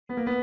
Welcome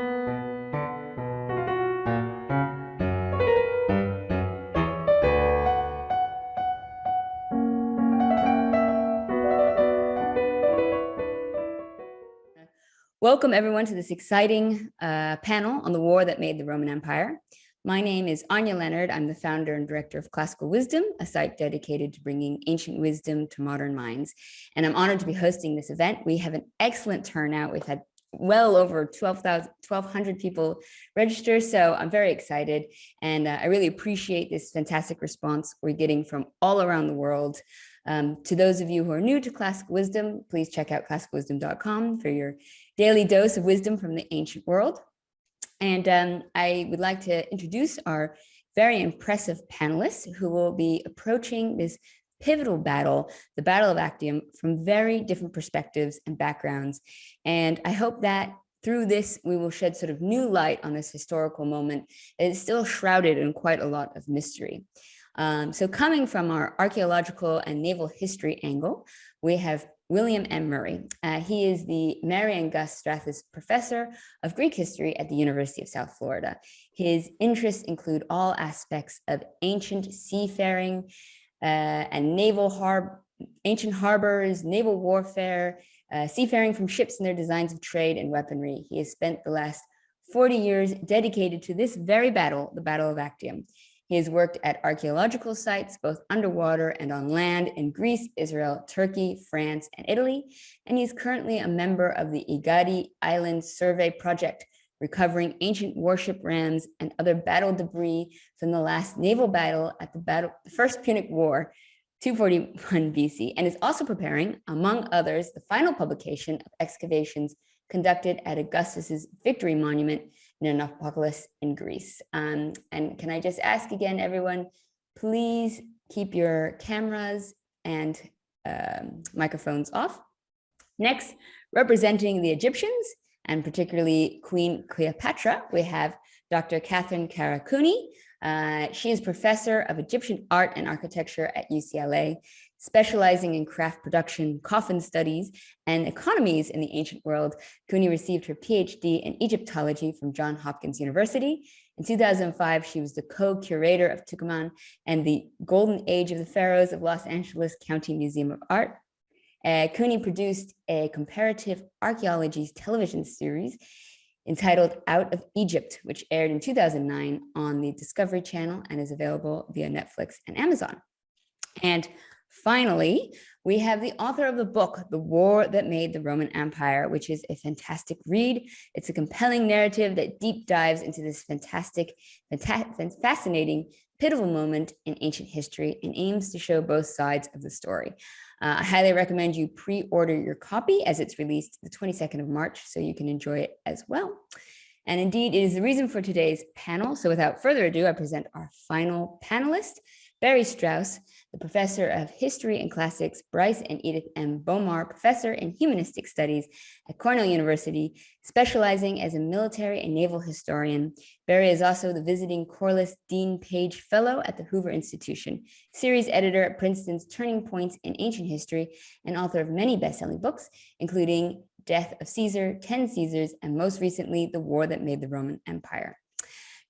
everyone to this exciting panel on the war that made the Roman Empire. My name is Anya Leonard. I'm the founder and director of Classical Wisdom, a site dedicated to bringing ancient wisdom to modern minds. And I'm honored to be hosting this event. We have an excellent turnout. We've had well over 1,200 people register. So I'm very excited. And I really appreciate this fantastic response we're getting from all around the world. To those of you who are new to Classical Wisdom, please check out classicalwisdom.com for your daily dose of wisdom from the ancient world. And I would like to introduce our very impressive panelists who will be approaching this pivotal battle, the Battle of Actium, from very different perspectives and backgrounds. And I hope that through this, we will shed sort of new light on this historical moment that is still shrouded in quite a lot of mystery. So coming from our archaeological and naval history angle, we have William M. Murray. He is the Mary and Gus Strathis Professor of Greek History at the University of South Florida. His interests include all aspects of ancient seafaring and ancient harbors, naval warfare, seafaring from ships and their designs of trade and weaponry. He has spent the last 40 years dedicated to this very battle, the Battle of Actium. He has worked at archaeological sites, both underwater and on land in Greece, Israel, Turkey, France, and Italy. And he's currently a member of the Egadi Island Survey Project, recovering ancient warship rams and other battle debris from the last naval battle at the First Punic War, 241 BC, and is also preparing, among others, the final publication of excavations conducted at Augustus's Victory Monument in Nikopolis in Greece. And can I just ask again, everyone, please keep your cameras and microphones off. Next, representing the Egyptians, and particularly Queen Cleopatra, we have Dr. Kara Cooney. She is professor of Egyptian art and architecture at UCLA, specializing in craft production, coffin studies, and economies in the ancient world. Cooney received her PhD in Egyptology from Johns Hopkins University. In 2005, she was the co-curator of Tucuman and the Golden Age of the Pharaohs of Los Angeles County Museum of Art. Cooney produced a comparative archaeology television series entitled Out of Egypt, which aired in 2009 on the Discovery Channel and is available via Netflix and Amazon. And finally, we have the author of the book, The War That Made the Roman Empire, which is a fantastic read. It's a compelling narrative that deep dives into this fascinating, pivotal moment in ancient history and aims to show both sides of the story. I highly recommend you pre-order your copy as it's released the 22nd of March, so you can enjoy it as well. And indeed, it is the reason for today's panel. So without further ado, I present our final panelist, Barry Strauss, the professor of history and classics, Bryce and Edith M. Bomar, professor in humanistic studies at Cornell University, specializing as a military and naval historian. Barry is also the visiting Corliss Dean Page Fellow at the Hoover Institution, series editor at Princeton's Turning Points in Ancient History, and author of many best-selling books, including Death of Caesar, 10 Caesars, and most recently, The War That Made the Roman Empire.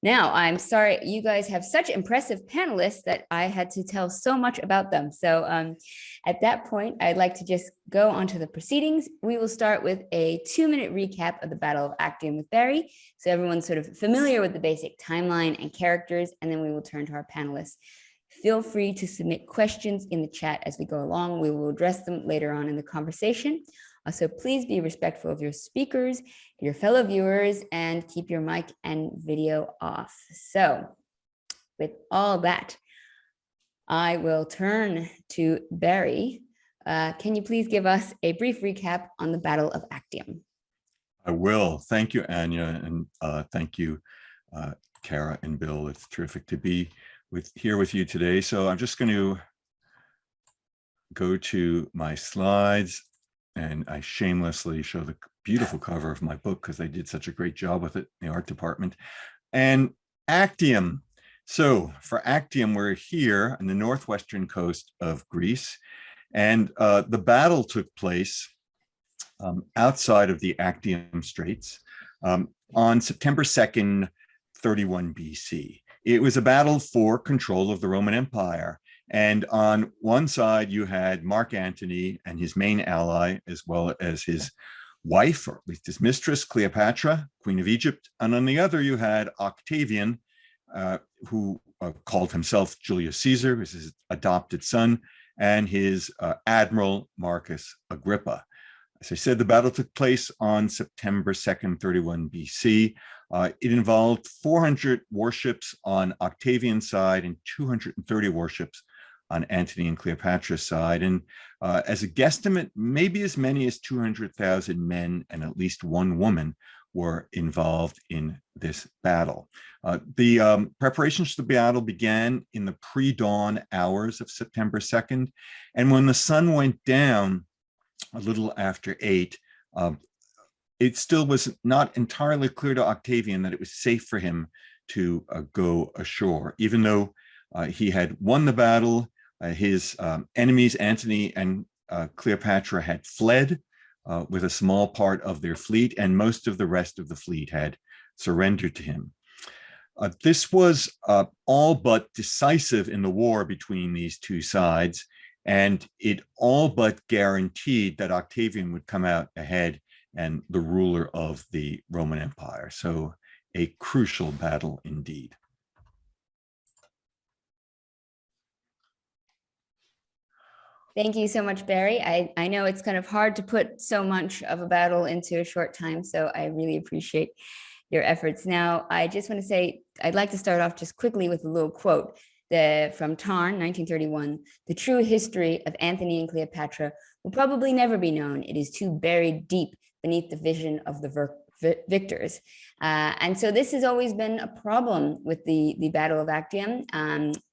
Now, I'm sorry, you guys have such impressive panelists that I had to tell so much about them. So at that point, I'd like to just go on to the proceedings. We will start with a 2-minute recap of the Battle of Actium with Barry, so everyone's sort of familiar with the basic timeline and characters, and then we will turn to our panelists. Feel free to submit questions in the chat as we go along. We will address them later on in the conversation. Also, please be respectful of your speakers, your fellow viewers, and keep your mic and video off. So with all that, I will turn to Barry. Can you please give us a brief recap on the Battle of Actium? I will. Thank you, Anya, and thank you, Kara and Bill. It's terrific to be here with you today. So I'm just going to go to my slides. And I shamelessly show the beautiful cover of my book because they did such a great job with it in the art department. And Actium. So for Actium, we're here on the northwestern coast of Greece. And the battle took place outside of the Actium Straits. on September 2nd, 31 BC. It was a battle for control of the Roman Empire. And on one side, you had Mark Antony and his main ally, as well as his wife, or at least his mistress, Cleopatra, Queen of Egypt. And on the other, you had Octavian, who called himself Julius Caesar, was his adopted son, and his admiral, Marcus Agrippa. As I said, the battle took place on September 2nd, 31 BC. It involved 400 warships on Octavian's side and 230 warships on Antony and Cleopatra's side. And as a guesstimate, maybe as many as 200,000 men and at least one woman were involved in this battle. The preparations for the battle began in the pre-dawn hours of September 2nd. And when the sun went down a little after 8, it still was not entirely clear to Octavian that it was safe for him to go ashore. Even though he had won the battle, his enemies, Antony and Cleopatra, had fled with a small part of their fleet, and most of the rest of the fleet had surrendered to him. This was all but decisive in the war between these two sides, and it all but guaranteed that Octavian would come out ahead and the ruler of the Roman Empire. So a crucial battle indeed. Thank you so much, Barry. I know it's kind of hard to put so much of a battle into a short time, so I really appreciate your efforts. Now, I just want to say, I'd like to start off just quickly with a little quote from Tarn, 1931. "The true history of Antony and Cleopatra will probably never be known. It is too buried deep beneath the vision of the victors." And so this has always been a problem with the Battle of Actium,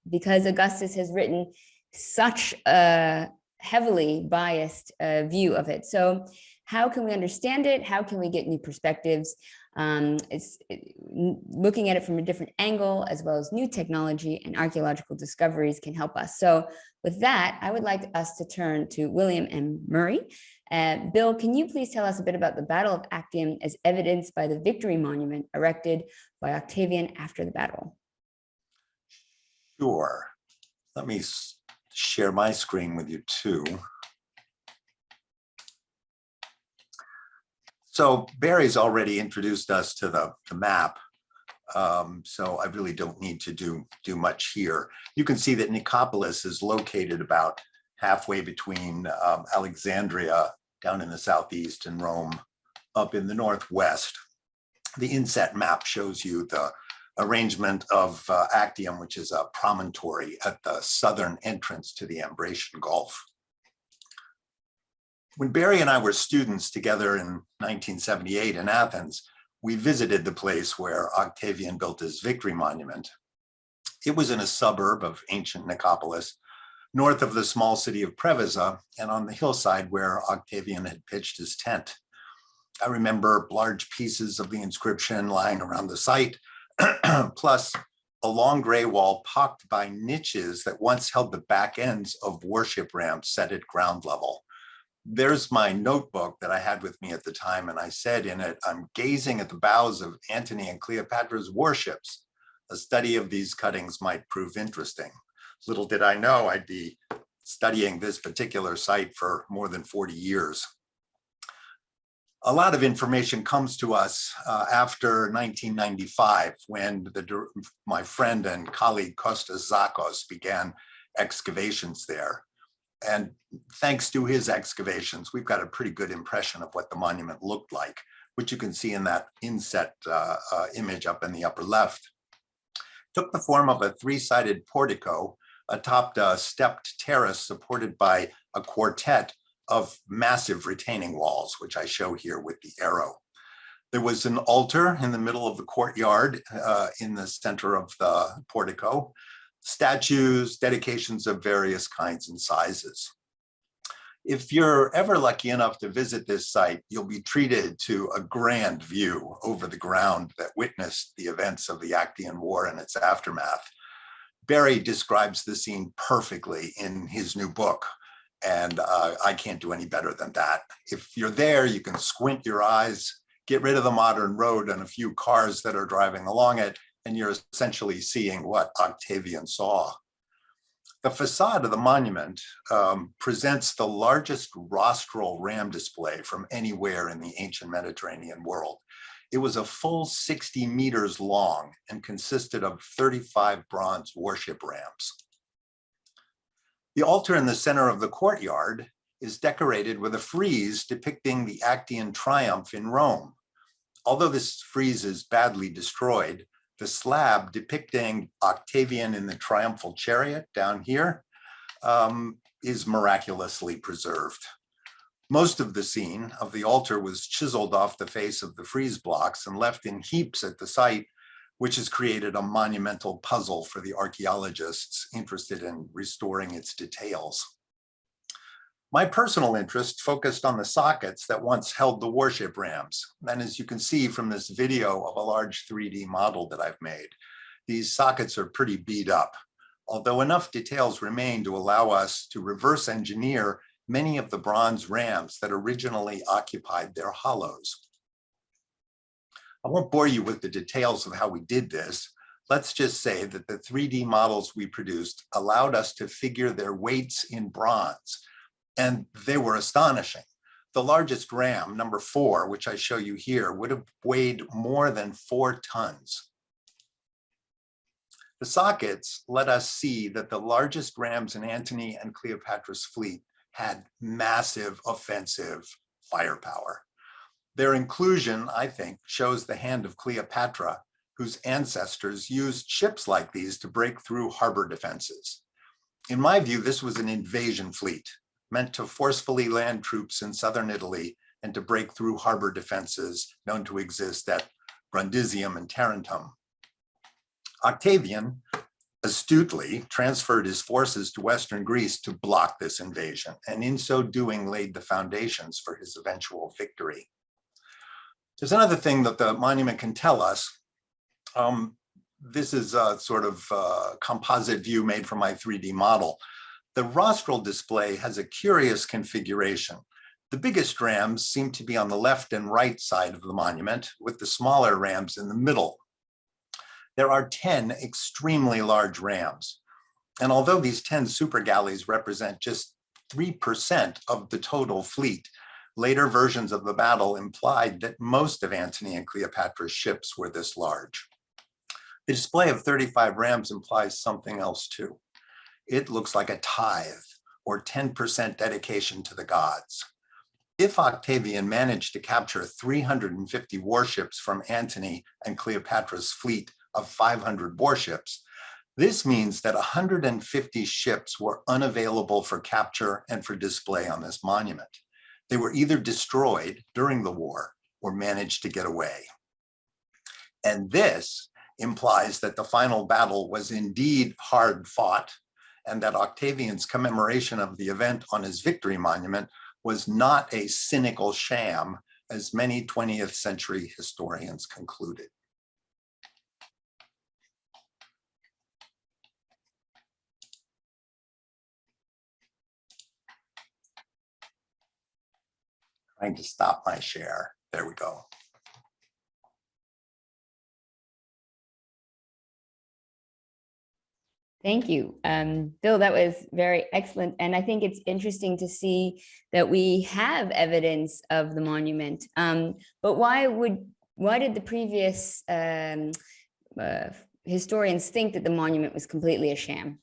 because Augustus has written such a heavily biased view of it. So how can we understand it? How can we get new perspectives? Looking at it from a different angle, as well as new technology and archaeological discoveries, can help us. So with that, I would like us to turn to William M. Murray. Bill, can you please tell us a bit about the Battle of Actium as evidenced by the victory monument erected by Octavian after the battle? Sure. Let me share my screen with you too. So Barry's already introduced us to the map, so I really don't need to do much here. You can see that Nicopolis is located about halfway between Alexandria down in the southeast and Rome up in the northwest. The inset map shows you the arrangement of Actium, which is a promontory at the southern entrance to the Ambracian Gulf. When Barry and I were students together in 1978 in Athens, we visited the place where Octavian built his victory monument. It was in a suburb of ancient Nicopolis, north of the small city of Preveza, and on the hillside where Octavian had pitched his tent. I remember large pieces of the inscription lying around the site, plus a long gray wall pocked by niches that once held the back ends of worship ramps set at ground level. There's my notebook that I had with me at the time, and I said in it, "I'm gazing at the bows of Antony and Cleopatra's warships. A study of these cuttings might prove interesting." Little did I know I'd be studying this particular site for more than 40 years. A lot of information comes to us after 1995, when my friend and colleague Kostas Zakos began excavations there. And thanks to his excavations, we've got a pretty good impression of what the monument looked like, which you can see in that inset image up in the upper left. It took the form of a three-sided portico atop a stepped terrace supported by a quartet of massive retaining walls, which I show here with the arrow. There was an altar in the middle of the courtyard in the center of the portico, statues, dedications of various kinds and sizes. If you're ever lucky enough to visit this site, you'll be treated to a grand view over the ground that witnessed the events of the Actian War and its aftermath. Barry describes the scene perfectly in his new book, and I can't do any better than that. If you're there, you can squint your eyes Get rid of the modern road and a few cars that are driving along it, and you're essentially seeing what Octavian saw. The facade of the monument presents the largest rostral ram display from anywhere in the ancient Mediterranean world. It was a full 60 meters long and consisted of 35 bronze warship rams. The altar in the center of the courtyard is decorated with a frieze depicting the Actian triumph in Rome. Although this frieze is badly destroyed, the slab depicting Octavian in the triumphal chariot down here is miraculously preserved. Most of the scene of the altar was chiseled off the face of the frieze blocks and left in heaps at the site, which has created a monumental puzzle for the archaeologists interested in restoring its details. My personal interest focused on the sockets that once held the warship rams. And as you can see from this video of a large 3D model that I've made, these sockets are pretty beat up, although enough details remain to allow us to reverse engineer many of the bronze rams that originally occupied their hollows. I won't bore you with the details of how we did this. Let's just say that the 3D models we produced allowed us to figure their weights in bronze, and they were astonishing. The largest ram, number 4, which I show you here, would have weighed more than 4 tons. The sockets let us see that the largest rams in Antony and Cleopatra's fleet had massive offensive firepower. Their inclusion, I think, shows the hand of Cleopatra, whose ancestors used ships like these to break through harbor defenses. In my view, this was an invasion fleet meant to forcefully land troops in southern Italy and to break through harbor defenses known to exist at Brundisium and Tarentum. Octavian astutely transferred his forces to Western Greece to block this invasion, and in so doing laid the foundations for his eventual victory. There's another thing that the monument can tell us. This is a sort of composite view made from my 3D model. The rostral display has a curious configuration. The biggest rams seem to be on the left and right side of the monument, with the smaller rams in the middle. There are 10 extremely large rams. And although these 10 super galleys represent just 3% of the total fleet, later versions of the battle implied that most of Antony and Cleopatra's ships were this large. The display of 35 rams implies something else too. It looks like a tithe, or 10% dedication to the gods. If Octavian managed to capture 350 warships from Antony and Cleopatra's fleet of 500 warships, this means that 150 ships were unavailable for capture and for display on this monument. They were either destroyed during the war or managed to get away. And this implies that the final battle was indeed hard fought, and that Octavian's commemoration of the event on his victory monument was not a cynical sham, as many 20th century historians concluded. Trying to stop my share. There we go. Thank you. Bill, that was very excellent. And I think it's interesting to see that we have evidence of the monument. But why did the previous historians think that the monument was completely a sham?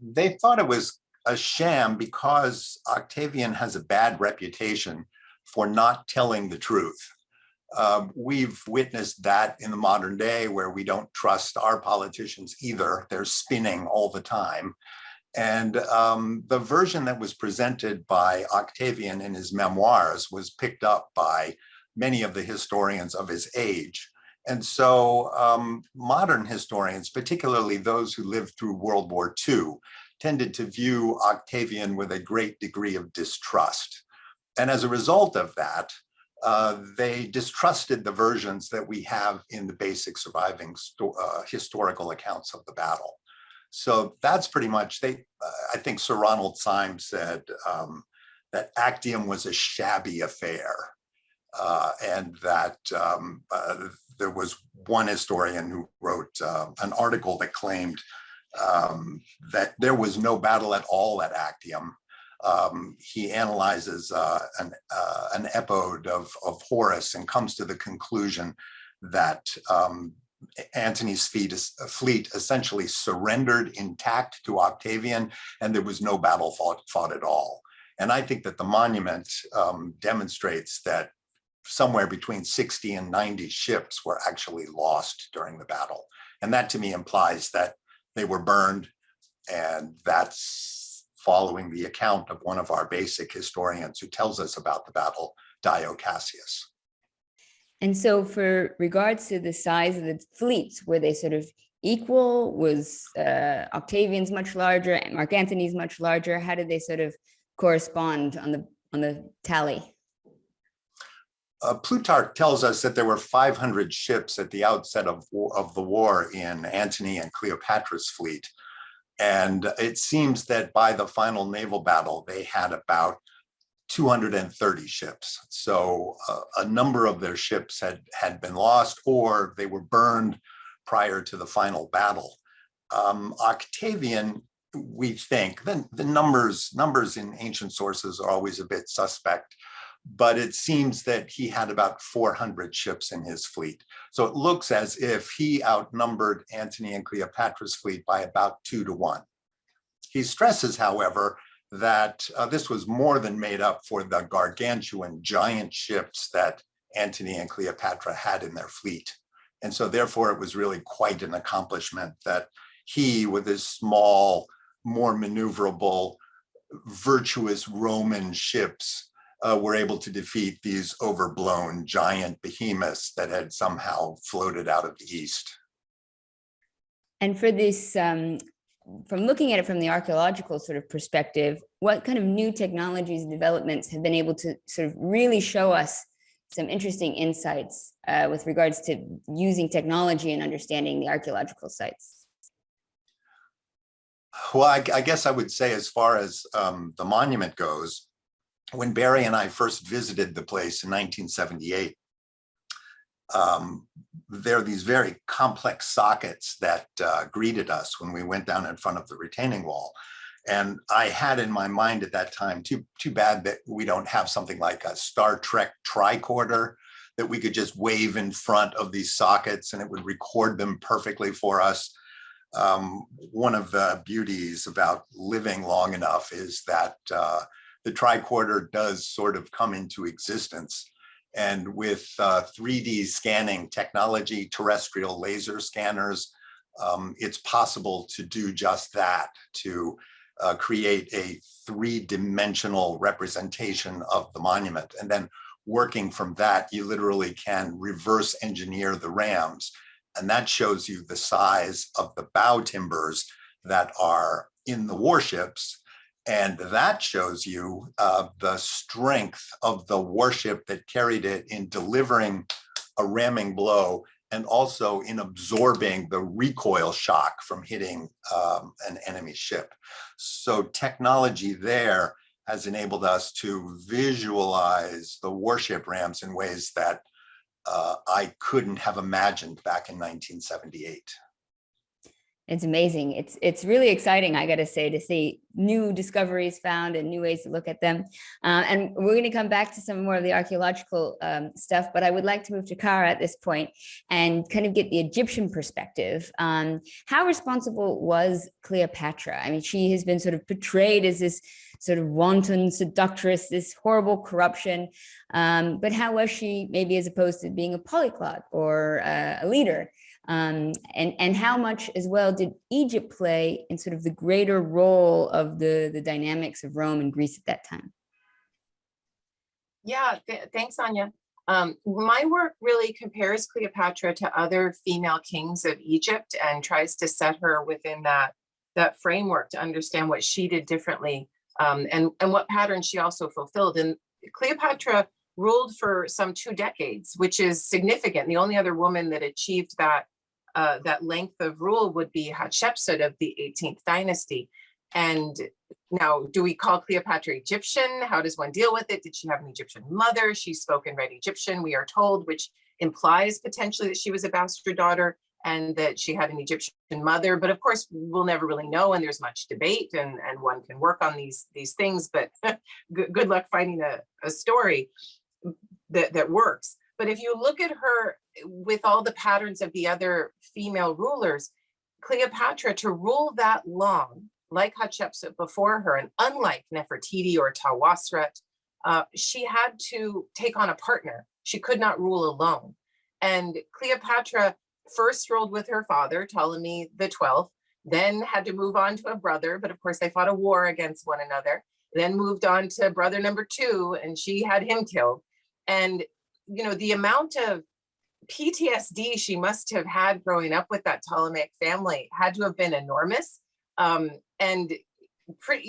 They thought it was a sham because Octavian has a bad reputation for not telling the truth. We've witnessed that in the modern day, where we don't trust our politicians either. They're spinning all the time. And the version that was presented by Octavian in his memoirs was picked up by many of the historians of his age. And so modern historians, particularly those who lived through World War II, tended to view Octavian with a great degree of distrust. And as a result of that, they distrusted the versions that we have in the basic surviving historical accounts of the battle. So that's pretty much, I think Sir Ronald Syme said that Actium was a shabby affair. and that there was one historian who wrote an article that claimed that there was no battle at all at Actium. He analyzes an epode of Horace and comes to the conclusion that Antony's fleet essentially surrendered intact to Octavian, and there was no battle fought at all. And I think that the monument demonstrates that somewhere between 60 and 90 ships were actually lost during the battle. And that to me implies that they were burned, and that's following the account of one of our basic historians who tells us about the battle, Dio Cassius. And so for regards to the size of the fleets, were they sort of equal? Was Octavian's much larger and Mark Antony's much larger? How did they sort of correspond on the tally? Plutarch tells us that there were 500 ships at the outset of the war in Antony and Cleopatra's fleet. And it seems that by the final naval battle, they had about 230 ships. So a number of their ships had been lost, or they were burned prior to the final battle. Octavian, we think, the numbers in ancient sources are always a bit suspect, but it seems that he had about 400 ships in his fleet. So it looks as if he outnumbered Antony and Cleopatra's fleet by about 2 to 1. He stresses, however, that this was more than made up for the gargantuan giant ships that Antony and Cleopatra had in their fleet. And so therefore it was really quite an accomplishment that he, with his small, more maneuverable, virtuous Roman ships, were able to defeat these overblown giant behemoths that had somehow floated out of the east. And for this, from looking at it from the archaeological sort of perspective, what kind of new technologies and developments have been able to sort of really show us some interesting insights with regards to using technology and understanding the archaeological sites? Well, I guess I would say, as far as the monument goes, when Barry and I first visited the place in 1978, there are these very complex sockets that greeted us when we went down in front of the retaining wall. And I had in my mind at that time, too bad that we don't have something like a Star Trek tricorder that we could just wave in front of these sockets and it would record them perfectly for us. One of the beauties about living long enough is that the tricorder does sort of come into existence. And with 3D scanning technology, terrestrial laser scanners, it's possible to do just that, to create a 3-dimensional representation of the monument. And then working from that, you literally can reverse engineer the rams. And that shows you the size of the bow timbers that are in the warships. And that shows you the strength of the warship that carried it in delivering a ramming blow and also in absorbing the recoil shock from hitting an enemy ship. So technology there has enabled us to visualize the warship rams in ways that I couldn't have imagined back in 1978. It's amazing. It's really exciting, I got to say, to see new discoveries found and new ways to look at them. And we're going to come back to some more of the archaeological stuff, but I would like to move to Kara at this point and kind of get the Egyptian perspective. How responsible was Cleopatra? I mean, she has been sort of portrayed as this sort of wanton seductress, this horrible corruption. But how was she, maybe as opposed to being a polyglot or a leader? And how much as well did Egypt play in sort of the greater role of the dynamics of Rome and Greece at that time? Yeah, thanks, Anya. My work really compares Cleopatra to other female kings of Egypt and tries to set her within that framework to understand what she did differently and what patterns she also fulfilled. And Cleopatra ruled for some 2 decades, which is significant. The only other woman that achieved that length of rule would be Hatshepsut of the 18th dynasty. And Now, do we call Cleopatra Egyptian? How does one deal with it? Did she have an Egyptian mother? She spoke and read Egyptian, we are told, which implies potentially that she was a bastard daughter and that she had an Egyptian mother. But of course, we'll never really know, and there's much debate, and one can work on these things, but good luck finding a story that works. But if you look at her with all the patterns of the other female rulers, Cleopatra, to rule that long, like Hatshepsut before her, and unlike Nefertiti or Tawasret, she had to take on a partner. She could not rule alone. And Cleopatra first ruled with her father, Ptolemy the 12th, then had to move on to a brother, but of course they fought a war against one another, then moved on to brother number 2, and she had him killed. And, you know, the amount of PTSD she must have had growing up with that Ptolemaic family had to have been enormous. And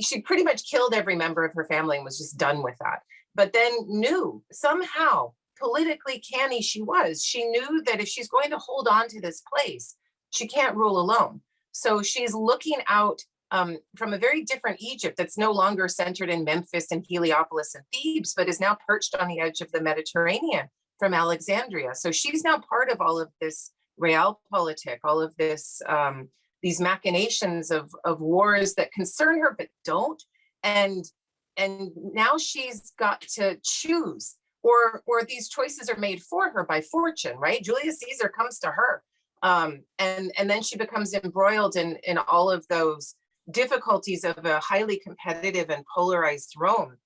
she pretty much killed every member of her family and was just done with that. But then knew somehow, politically canny she was, she knew that if she's going to hold on to this place, she can't rule alone. So she's looking out from a very different Egypt that's no longer centered in Memphis and Heliopolis and Thebes, but is now perched on the edge of the Mediterranean from Alexandria. So she's now part of all of this realpolitik, all of this, these machinations of wars that concern her but don't. And now she's got to choose, or these choices are made for her by fortune, right? Julius Caesar comes to her, and then she becomes embroiled in all of those difficulties of a highly competitive and polarized Rome.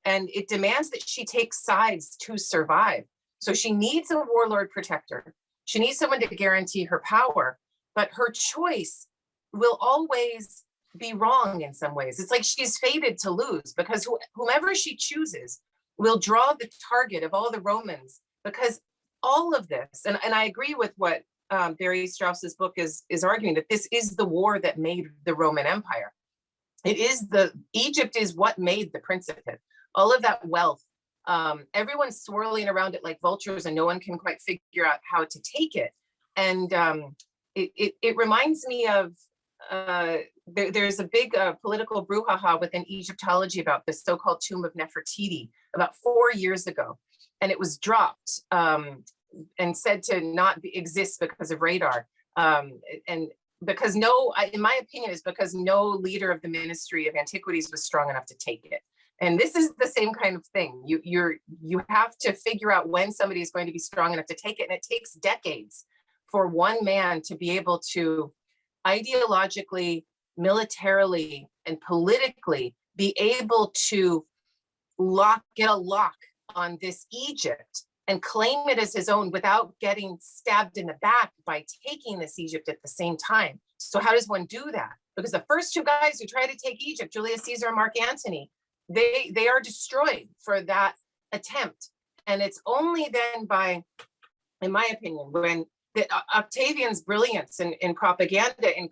And it demands that she take sides to survive. So she needs a warlord protector. She needs someone to guarantee her power, but her choice will always be wrong in some ways. It's like she's fated to lose, because whomever she chooses will draw the target of all the Romans, because all of this, and I agree with what Barry Strauss's book is arguing, that this is the war that made the Roman Empire. Egypt is what made the Principate. All of that wealth, everyone's swirling around it like vultures, and no one can quite figure out how to take it. And it reminds me of, there's a big political brouhaha within Egyptology about the so-called tomb of Nefertiti about 4 years ago. And it was dropped and said to not exist because of radar. And because in my opinion, is because no leader of the Ministry of Antiquities was strong enough to take it. And this is the same kind of thing. You have to figure out when somebody is going to be strong enough to take it. And it takes decades for one man to be able to ideologically, militarily, and politically be able to get a lock on this Egypt and claim it as his own without getting stabbed in the back by taking this Egypt at the same time. So how does one do that? Because the first 2 guys who try to take Egypt, Julius Caesar and Mark Antony, they are destroyed for that attempt. And it's only then by, in my opinion, when Octavian's brilliance in propaganda and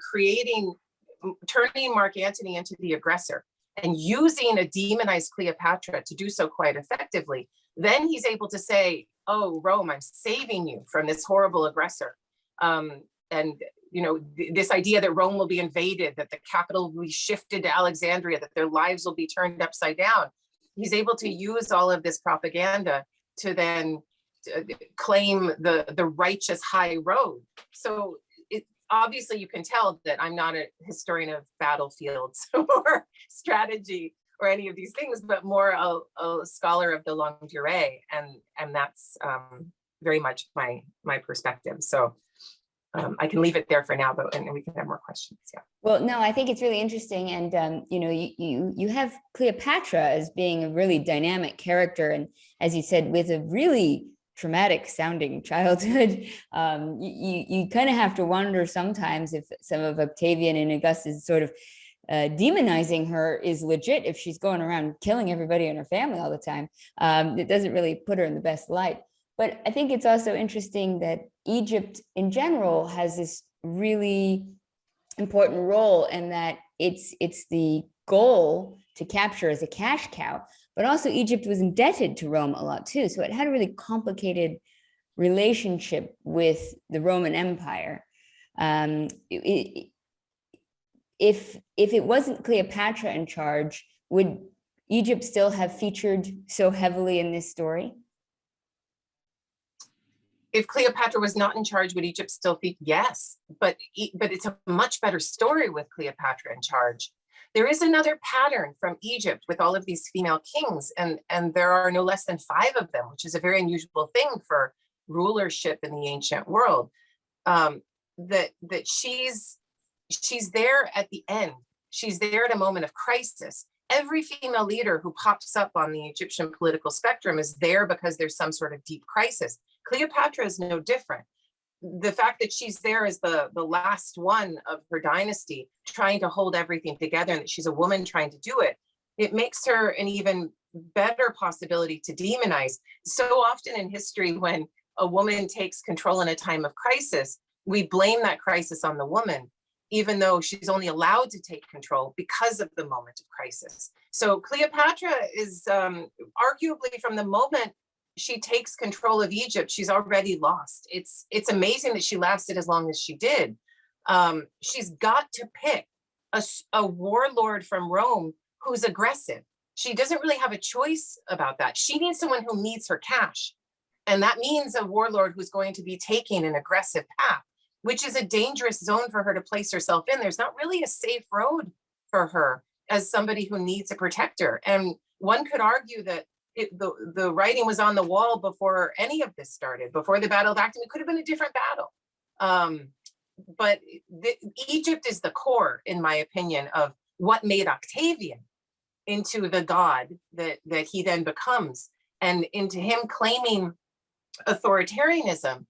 turning Mark Antony into the aggressor and using a demonized Cleopatra to do so quite effectively, then he's able to say, oh, Rome, I'm saving you from this horrible aggressor. And you know, this idea that Rome will be invaded, that the capital will be shifted to Alexandria, that their lives will be turned upside down. He's able to use all of this propaganda to then claim the righteous high road. So obviously you can tell that I'm not a historian of battlefields or strategy or any of these things, but more a scholar of the longue durée, and that's very much my perspective. So I can leave it there for now, and we can have more questions. Yeah. Well, no, I think it's really interesting, and you know, you have Cleopatra as being a really dynamic character, and as you said, with a really traumatic sounding childhood. You kind of have to wonder sometimes if some of Octavian and Augustus sort of demonizing her is legit, if she's going around killing everybody in her family all the time. It doesn't really put her in the best light. But I think it's also interesting that Egypt in general has this really important role, and that it's the goal to capture as a cash cow, but also Egypt was indebted to Rome a lot too. So it had a really complicated relationship with the Roman Empire. if it wasn't Cleopatra in charge, would Egypt still have featured so heavily in this story? If Cleopatra was not in charge, would Egypt still be? Yes, but it's a much better story with Cleopatra in charge. There is another pattern from Egypt with all of these female kings, and there are no less than 5 of them, which is a very unusual thing for rulership in the ancient world. That she's there at the end. She's there at a moment of crisis. Every female leader who pops up on the Egyptian political spectrum is there because there's some sort of deep crisis. Cleopatra is no different. The fact that she's there as the last one of her dynasty, trying to hold everything together, and that she's a woman trying to do it, it makes her an even better possibility to demonize. So often in history, when a woman takes control in a time of crisis, we blame that crisis on the woman, even though she's only allowed to take control because of the moment of crisis. So Cleopatra is arguably, from the moment she takes control of Egypt, she's already lost. It's amazing that she lasted as long as she did. She's got to pick a warlord from Rome who's aggressive. She doesn't really have a choice about that. She needs someone who needs her cash. And that means a warlord who's going to be taking an aggressive path, which is a dangerous zone for her to place herself in. There's not really a safe road for her as somebody who needs a protector. And one could argue that the writing was on the wall before any of this started, before the Battle of Actium. It could have been a different battle. But Egypt is the core, in my opinion, of what made Octavian into the god that he then becomes, and into him claiming authoritarianism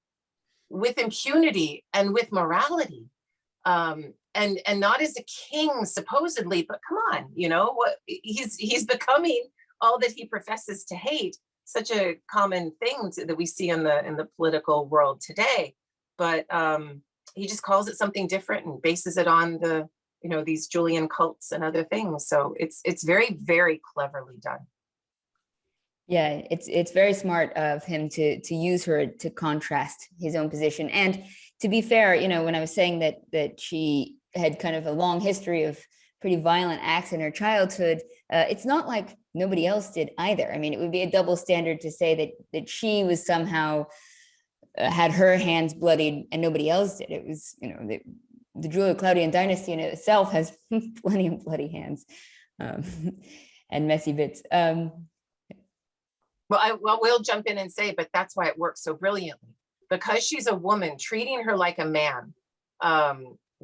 with impunity and with morality, and not as a king supposedly, but come on, what he's becoming all that he professes to hate. Such a common thing that we see in the political world today, but he just calls it something different and bases it on these Julian cults and other things. So it's very, very cleverly done. Yeah, it's very smart of him to use her to contrast his own position. And to be fair, when I was saying that she had kind of a long history of pretty violent acts in her childhood, it's not like nobody else did either. I mean, it would be a double standard to say that she was somehow had her hands bloodied and nobody else did. It was, the Julio-Claudian dynasty in itself has plenty of bloody hands and messy bits. We'll jump in and say, but that's why it works so brilliantly. Because she's a woman, treating her like a man,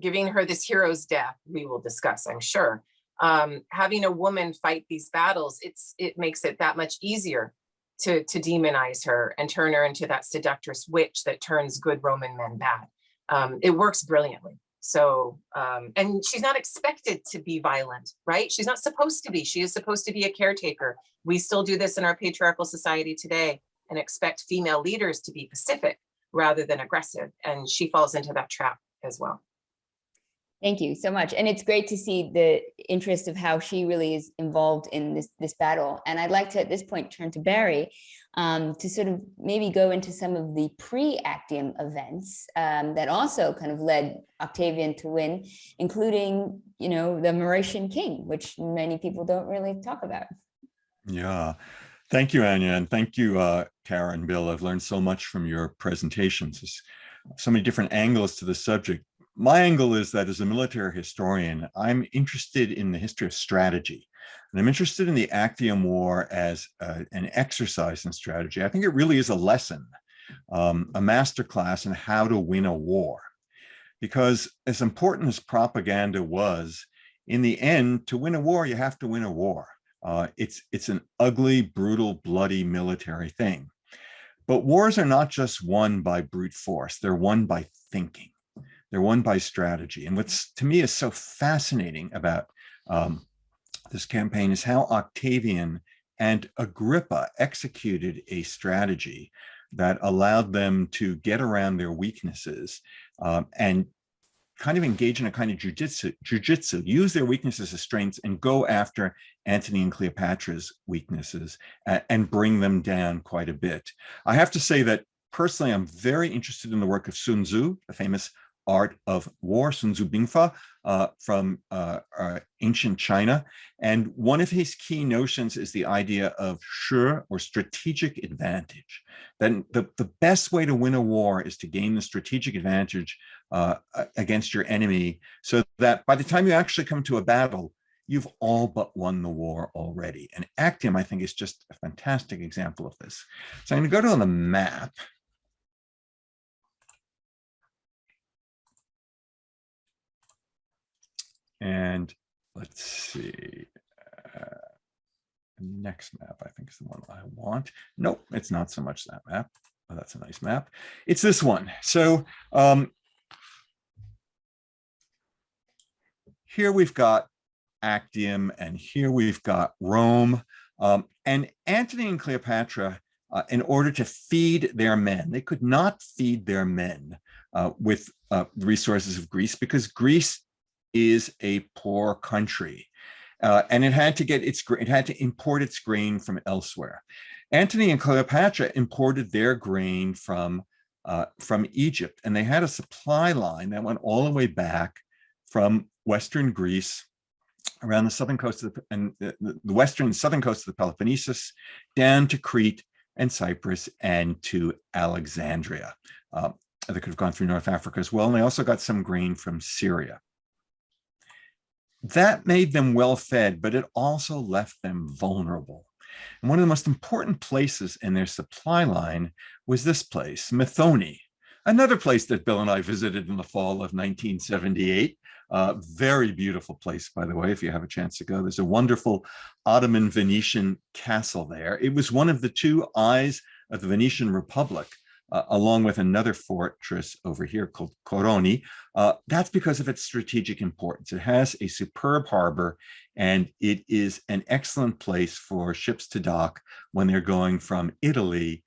giving her this hero's death, we will discuss, I'm sure. Having a woman fight these battles, it makes it that much easier to demonize her and turn her into that seductress witch that turns good Roman men bad. It works brilliantly. So, and she's not expected to be violent, right? She's not supposed to be. She is supposed to be a caretaker. We still do this in our patriarchal society today and expect female leaders to be pacific rather than aggressive. And she falls into that trap as well. Thank you so much. And it's great to see the interest of how she really is involved in this battle. And I'd like to, at this point, turn to Barry to sort of maybe go into some of the pre-Actium events that also kind of led Octavian to win, including, the Mauritian king, which many people don't really talk about. Yeah. Thank you, Anya. And thank you, Kara and Bill. I've learned so much from your presentations. There's so many different angles to the subject. My angle is that as a military historian, I'm interested in the history of strategy. And I'm interested in the Actium War as an exercise in strategy. I think it really is a lesson, a masterclass in how to win a war. Because as important as propaganda was, in the end, to win a war, you have to win a war. It's an ugly, brutal, bloody military thing. But wars are not just won by brute force. They're won by thinking. They're won by strategy. And what's, to me, is so fascinating about this campaign is how Octavian and Agrippa executed a strategy that allowed them to get around their weaknesses and kind of engage in a kind of jujitsu, use their weaknesses as strengths and go after Antony and Cleopatra's weaknesses and bring them down quite a bit. I have to say that personally, I'm very interested in the work of Sun Tzu, the famous art of war, Sun Tzu Bingfa, from ancient China. And one of his key notions is the idea of shi, or strategic advantage. Then the best way to win a war is to gain the strategic advantage against your enemy, so that by the time you actually come to a battle, you've all but won the war already. And Actium, I think, is just a fantastic example of this. So I'm going to go to the map. And let's see. The next map, I think, is the one I want. Nope, it's not so much that map. Oh, that's a nice map. It's this one. So here we've got Actium, and here we've got Rome. And Antony and Cleopatra, in order to feed their men, they could not feed their men with the resources of Greece, because Greece is a poor country. And it had to import its grain from elsewhere. Antony and Cleopatra imported their grain from Egypt, and they had a supply line that went all the way back from Western Greece, around the southern coast of the western and southern coast of the Peloponnesus, down to Crete and Cyprus and to Alexandria. They could have gone through North Africa as well, and they also got some grain from Syria. That made them well fed, but it also left them vulnerable. And one of the most important places in their supply line was this place, Methone, another place that Bill and I visited in the fall of 1978. Very beautiful place, by the way, if you have a chance to go. There's a wonderful Ottoman Venetian castle there. It was one of the two eyes of the Venetian Republic, along with another fortress over here called Coroni. That's because of its strategic importance. It has a superb harbor, and it is an excellent place for ships to dock when they're going from Italy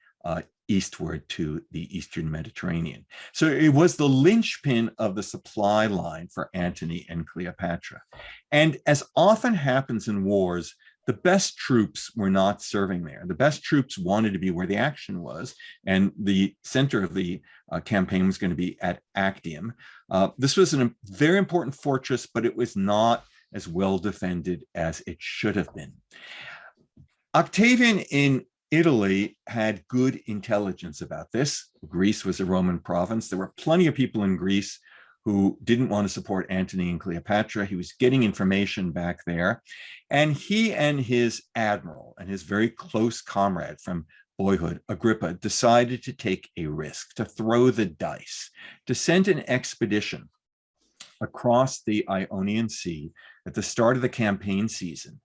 eastward to the Eastern Mediterranean. So it was the linchpin of the supply line for Antony and Cleopatra. And as often happens in wars, the best troops were not serving there. The best troops wanted to be where the action was, and the center of the campaign was going to be at Actium. This was a very important fortress, but it was not as well defended as it should have been. Octavian in Italy had good intelligence about this. Greece was a Roman province. There were plenty of people in Greece who didn't want to support Antony and Cleopatra. He was getting information back there. And he and his admiral and his very close comrade from boyhood, Agrippa, decided to take a risk, to throw the dice, to send an expedition across the Ionian Sea at the start of the campaign season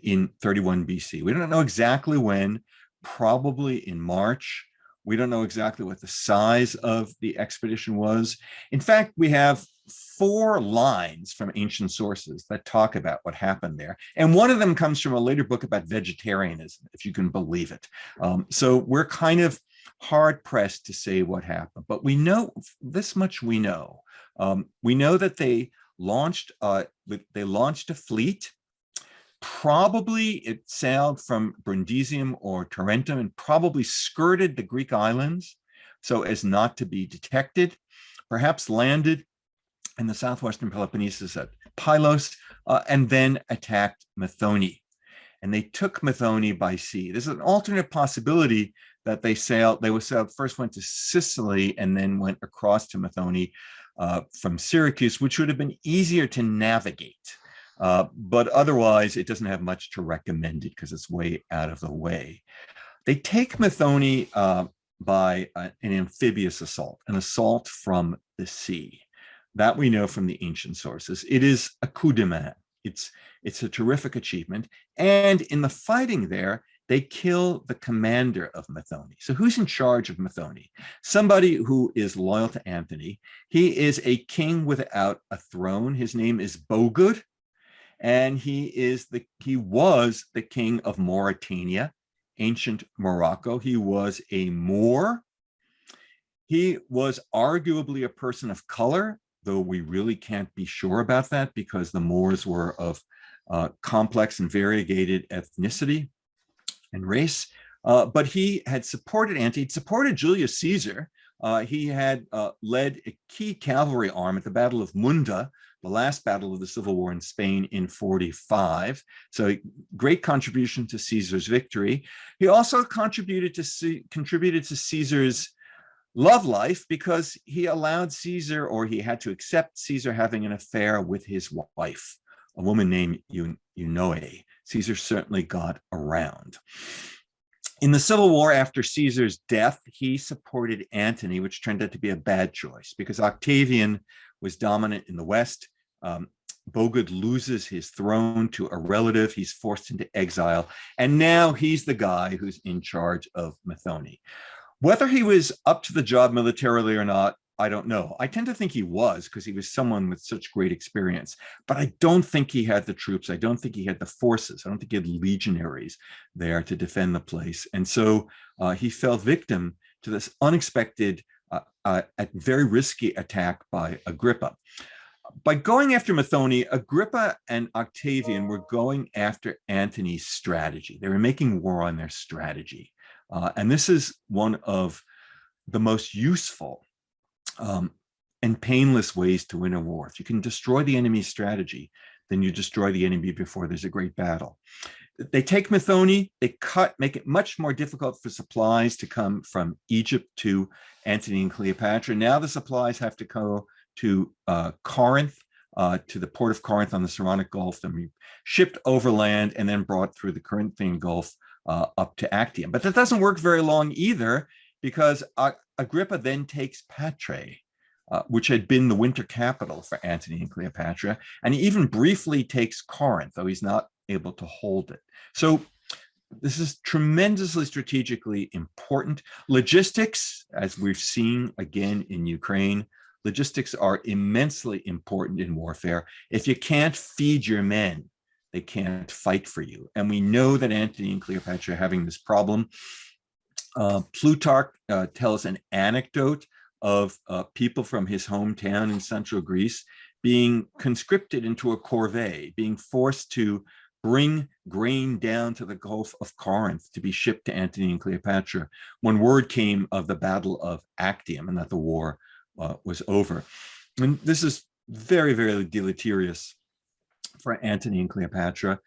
in 31 BC. We don't know exactly when, probably in March. We don't know exactly what the size of the expedition was. In fact, we have 4 lines from ancient sources that talk about what happened there. And one of them comes from a later book about vegetarianism, if you can believe it. So we're kind of hard pressed to say what happened, but we know this much. We know that they launched a fleet. Probably it sailed from Brundisium or Tarentum and probably skirted the Greek islands so as not to be detected, perhaps landed in the southwestern Peloponnesus at Pylos, and then attacked Methone. And they took Methone by sea. There's an alternate possibility that they first went to Sicily and then went across to Methone from Syracuse, which would have been easier to navigate. But otherwise, it doesn't have much to recommend it because it's way out of the way. They take Methone by an amphibious assault, an assault from the sea. That we know from the ancient sources. It is a coup de main. It's a terrific achievement. And in the fighting there, they kill the commander of Methone. So who's in charge of Methone? Somebody who is loyal to Antony. He is a king without a throne. His name is Bogud. And he was the king of Mauritania, ancient Morocco. He was a Moor. He was arguably a person of color, though we really can't be sure about that because the Moors were of complex and variegated ethnicity and race. But he had supported Antony, supported Julius Caesar, He had led a key cavalry arm at the Battle of Munda, the last battle of the Civil War in Spain in 45. So great contribution to Caesar's victory. He also contributed to Caesar's love life because he allowed Caesar, or he had to accept Caesar having an affair with his wife, a woman named Eunoe. Caesar certainly got around. In the Civil War after Caesar's death, he supported Antony, which turned out to be a bad choice because Octavian was dominant in the West. Bogud loses his throne to a relative. He's forced into exile. And now he's the guy who's in charge of Methone. Whether he was up to the job militarily or not, I don't know. I tend to think he was because he was someone with such great experience, but I don't think he had the troops. I don't think he had the forces. I don't think he had legionaries there to defend the place. And so he fell victim to this unexpected, very risky attack by Agrippa. By going after Methone, Agrippa and Octavian were going after Antony's strategy. They were making war on their strategy. And this is one of the most useful and painless ways to win a war. If you can destroy the enemy's strategy, then you destroy the enemy before there's a great battle. They take Methone, they make it much more difficult for supplies to come from Egypt to Antony and Cleopatra. Now the supplies have to go to Corinth, to the port of Corinth on the Saronic Gulf, then be shipped overland and then brought through the Corinthian Gulf up to Actium. But that doesn't work very long either, because Agrippa then takes Patrae, which had been the winter capital for Antony and Cleopatra, and he even briefly takes Corinth, though he's not able to hold it. So this is tremendously strategically important. Logistics, as we've seen again in Ukraine, logistics are immensely important in warfare. If you can't feed your men, they can't fight for you. And we know that Antony and Cleopatra are having this problem. Plutarch tells an anecdote of people from his hometown in central Greece being conscripted into a corvée, being forced to bring grain down to the Gulf of Corinth to be shipped to Antony and Cleopatra when word came of the Battle of Actium and that the war was over. And this is very, very deleterious for Antony and Cleopatra.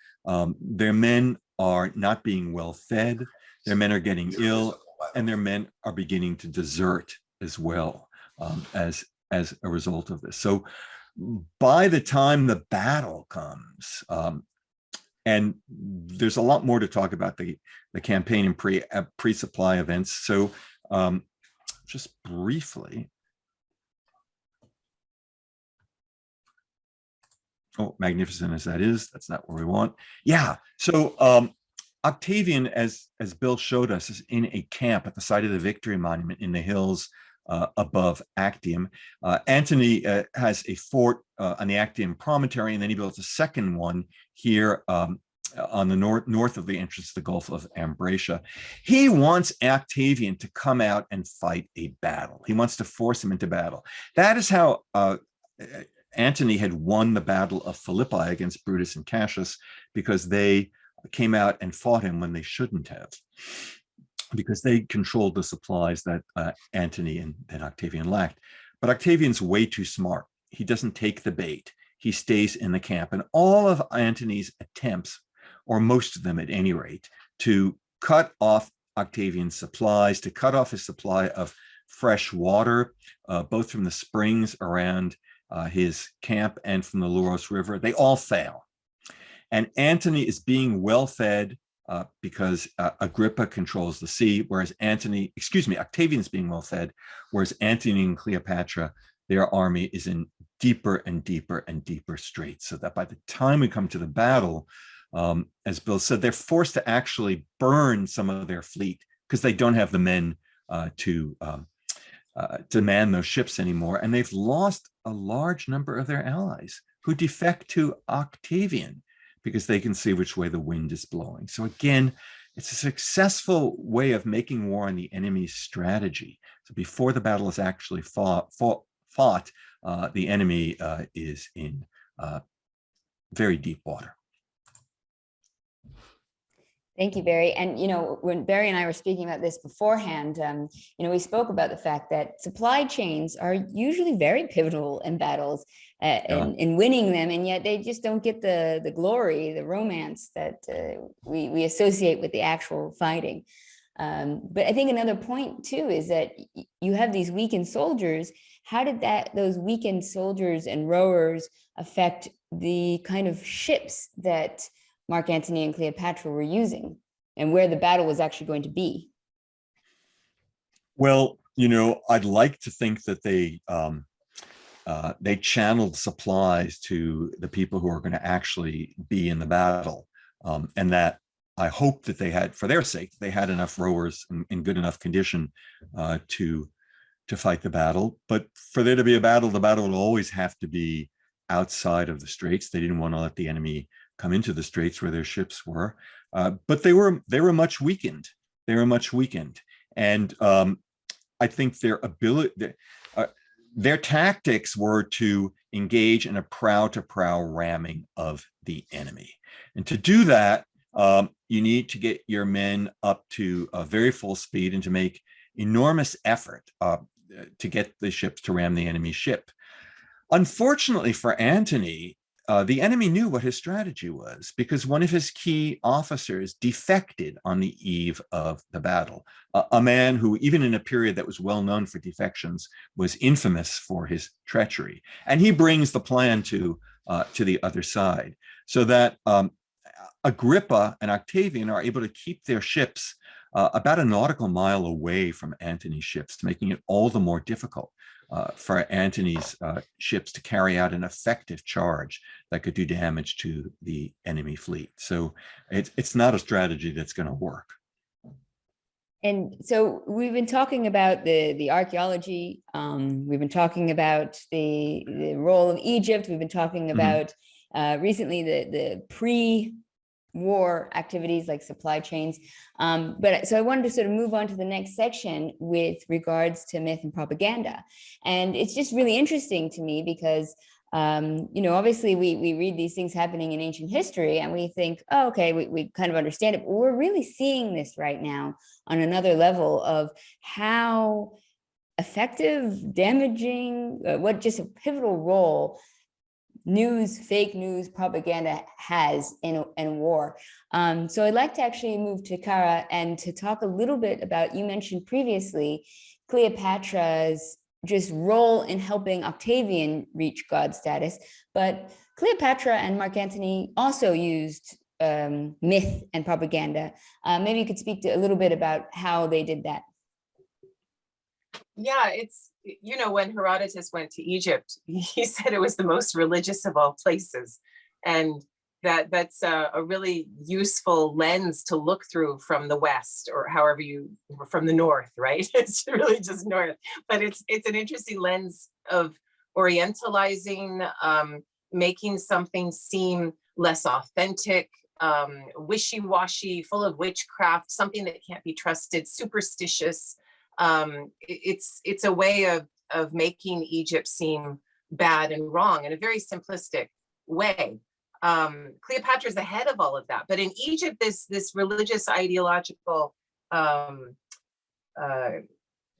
Their men are not being well fed. Their men are getting ill, and their men are beginning to desert as well as a result of this. So by the time the battle comes, and there's a lot more to talk about the campaign and pre-supply events. So just briefly, oh, magnificent as that is, that's not what we want. Yeah, so Octavian, as Bill showed us, is in a camp at the site of the Victory Monument in the hills above Actium. Antony has a fort on the Actium promontory, and then he builds a second one here on the north of the entrance to the Gulf of Ambracia. He wants Octavian to come out and fight a battle. He wants to force him into battle. That is how Antony had won the Battle of Philippi against Brutus and Cassius, because they came out and fought him when they shouldn't have, because they controlled the supplies that Antony and Octavian lacked. But Octavian's way too smart. He doesn't take the bait. He stays in the camp. And all of Antony's attempts, or most of them at any rate, to cut off Octavian's supplies, to cut off his supply of fresh water, both from the springs around his camp and from the Louros River, they all fail. And Antony is being well fed because Agrippa controls the sea, whereas Octavian is being well fed, whereas Antony and Cleopatra, their army is in deeper and deeper and deeper straits, so that by the time we come to the battle, as Bill said, they're forced to actually burn some of their fleet because they don't have the men to man those ships anymore. And they've lost a large number of their allies who defect to Octavian because they can see which way the wind is blowing. So again, it's a successful way of making war on the enemy's strategy. So before the battle is actually fought, the enemy is in very deep water. Thank you, Barry. And, when Barry and I were speaking about this beforehand, we spoke about the fact that supply chains are usually very pivotal in battles in winning them. And yet they just don't get the glory, the romance that we associate with the actual fighting. But I think another point too is that you have these weakened soldiers. How did those weakened soldiers and rowers affect the kind of ships that Mark Antony and Cleopatra were using and where the battle was actually going to be? Well, I'd like to think that they channeled supplies to the people who are going to actually be in the battle, and that I hope that they had, for their sake, they had enough rowers in good enough condition to fight the battle. But for there to be a battle, the battle will always have to be outside of the straits. They didn't want to let the enemy come into the straits where their ships were, but they were much weakened. They were much weakened, and I think their tactics were to engage in a prow-to-prow ramming of the enemy, and to do that, you need to get your men up to very full speed and to make enormous effort to get the ships to ram the enemy ship. Unfortunately for Antony, the enemy knew what his strategy was, because one of his key officers defected on the eve of the battle. A man who, even in a period that was well known for defections, was infamous for his treachery. And he brings the plan to the other side, so that Agrippa and Octavian are able to keep their ships about a nautical mile away from Antony's ships, making it all the more difficult for Antony's ships to carry out an effective charge that could do damage to the enemy fleet. So it's not a strategy that's going to work. And so we've been talking about the archaeology. We've been talking about the role of Egypt. We've been talking about recently the pre-war activities like supply chains. But so I wanted to sort of move on to the next section with regards to myth and propaganda. And it's just really interesting to me because, obviously we read these things happening in ancient history and we think, oh, okay, we kind of understand it, but we're really seeing this right now on another level of how effective, damaging, what just a pivotal role fake news, propaganda has in war. So I'd like to actually move to Kara and to talk a little bit about, you mentioned previously, Cleopatra's just role in helping Octavian reach god status, but Cleopatra and Mark Antony also used myth and propaganda. Maybe you could speak to a little bit about how they did that. Yeah, it's, when Herodotus went to Egypt, he said it was the most religious of all places. And that's a really useful lens to look through from the West, or however from the North, right? It's really just North, but it's an interesting lens of orientalizing, making something seem less authentic, wishy-washy, full of witchcraft, something that can't be trusted, superstitious. It's a way of making Egypt seem bad and wrong in a very simplistic way. Cleopatra is the head of all of that, but in Egypt, this religious ideological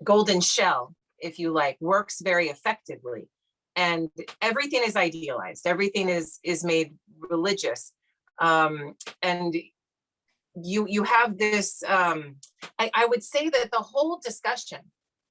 golden shell, if you like, works very effectively, and everything is idealized, everything is made religious, and you have this. I would say that the whole discussion,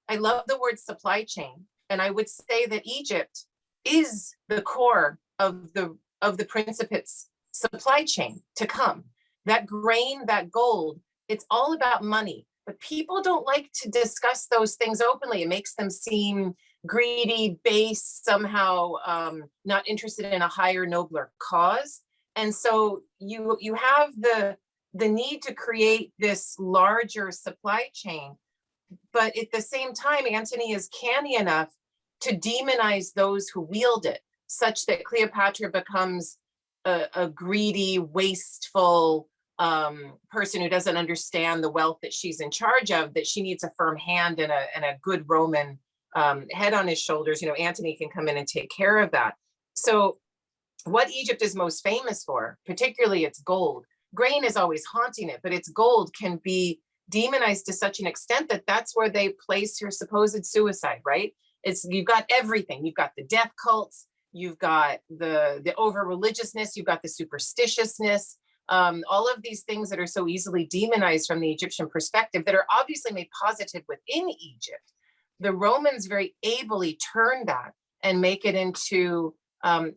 I love the word supply chain, and I would say that Egypt is the core of the Principate's supply chain to come. That grain, that gold, it's all about money, but people don't like to discuss those things openly. It makes them seem greedy, base, somehow not interested in a higher, nobler cause. And so you have the need to create this larger supply chain, but at the same time, Antony is canny enough to demonize those who wield it, such that Cleopatra becomes a greedy, wasteful person who doesn't understand the wealth that she's in charge of, that she needs a firm hand and a good Roman head on his shoulders. Antony can come in and take care of that. So what Egypt is most famous for, particularly its gold, grain is always haunting it, but its gold can be demonized to such an extent that that's where they place her supposed suicide, right? You've got everything. You've got the death cults, you've got the over religiousness, you've got the superstitiousness, all of these things that are so easily demonized from the Egyptian perspective that are obviously made positive within Egypt. The Romans very ably turn that and make it into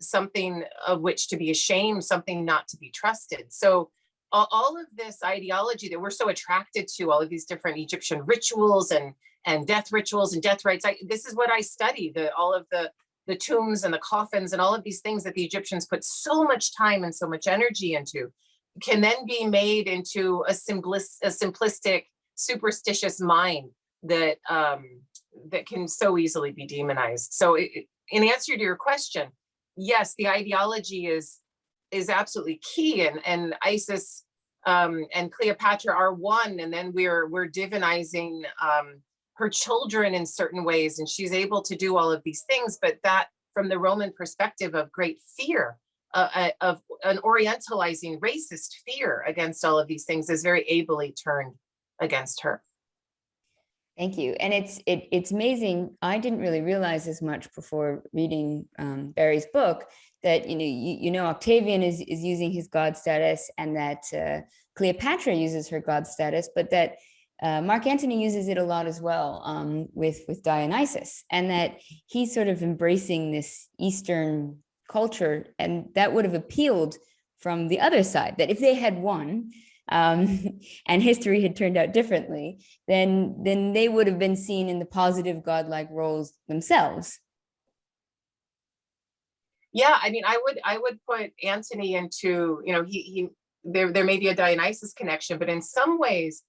something of which to be ashamed, something not to be trusted. So all of this ideology that we're so attracted to, all of these different Egyptian rituals and death rituals and death rites, this is what I study, all of the tombs and the coffins and all of these things that the Egyptians put so much time and so much energy into, can then be made into a simplistic, superstitious mind that that can so easily be demonized. So in answer to your question, yes, the ideology is absolutely key, and Isis and Cleopatra are one, and then we're divinizing her children in certain ways, and she's able to do all of these things, but that from the Roman perspective of great fear, of an orientalizing racist fear against all of these things, is very ably turned against her. Thank you. And it's amazing. I didn't really realize as much before reading Barry's book that, you know, Octavian is using his god status, and that Cleopatra uses her god status, but that Mark Antony uses it a lot as well with Dionysus, and that he's sort of embracing this Eastern culture, and that would have appealed from the other side, that if they had won, and history had turned out differently, then they would have been seen in the positive godlike roles themselves. Yeah, I mean, I would put Antony into, you know, there may be a Dionysus connection, but in some ways,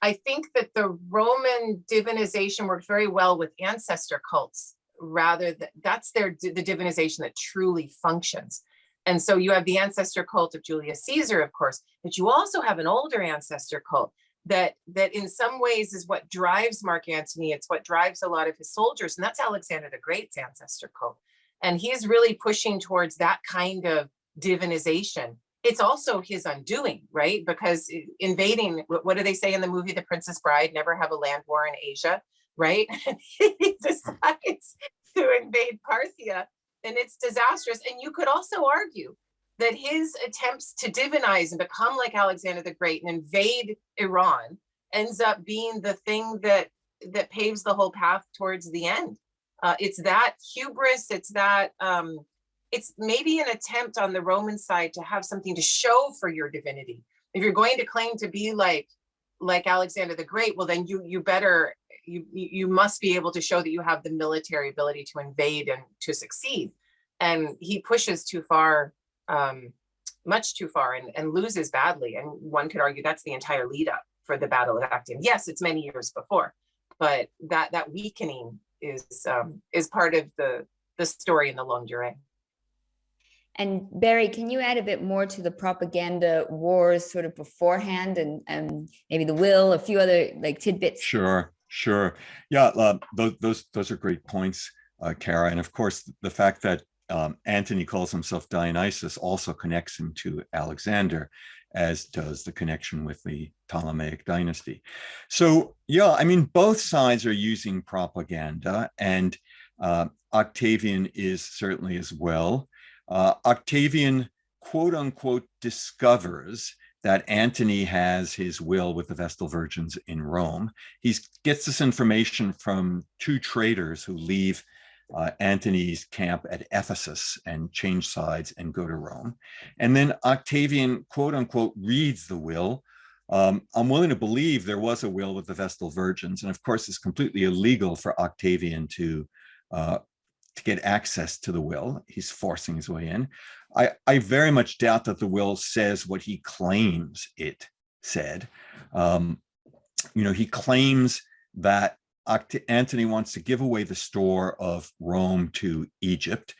I think that the Roman divinization worked very well with ancestor cults, rather that's the divinization that truly functions. And so you have the ancestor cult of Julius Caesar, of course, but you also have an older ancestor cult that in some ways is what drives Mark Antony. It's what drives a lot of his soldiers, and that's Alexander the Great's ancestor cult. And he's really pushing towards that kind of divinization. It's also his undoing, right? Because invading, what do they say in the movie The Princess Bride? Never have a land war in Asia, right? He decides to invade Parthia, and it's disastrous. And you could also argue that his attempts to divinize and become like Alexander the Great and invade Iran ends up being the thing that paves the whole path towards the end. It's that hubris, it's that, it's maybe an attempt on the Roman side to have something to show for your divinity. If you're going to claim to be like Alexander the Great, well, then you must be able to show that you have the military ability to invade and to succeed. And he pushes too far, much too far, and loses badly. And one could argue that's the entire lead up for the Battle of Actium. Yes, it's many years before, but that weakening is part of the story in the longue durée. And Barry, can you add a bit more to the propaganda wars sort of beforehand, and maybe the will, a few other like tidbits? Sure. Yeah, those are great points, Kara. And of course, the fact that Antony calls himself Dionysus also connects him to Alexander, as does the connection with the Ptolemaic dynasty. So yeah, I mean, both sides are using propaganda, and Octavian is certainly as well. Octavian, quote unquote, discovers that Antony has his will with the Vestal Virgins in Rome. He gets this information from two traders who leave Antony's camp at Ephesus and change sides and go to Rome. And then Octavian, quote unquote, reads the will. I'm willing to believe there was a will with the Vestal Virgins. And of course, it's completely illegal for Octavian to get access to the will. He's forcing his way in. I very much doubt that the will says what he claims it said. He claims that Antony wants to give away the store of Rome to Egypt,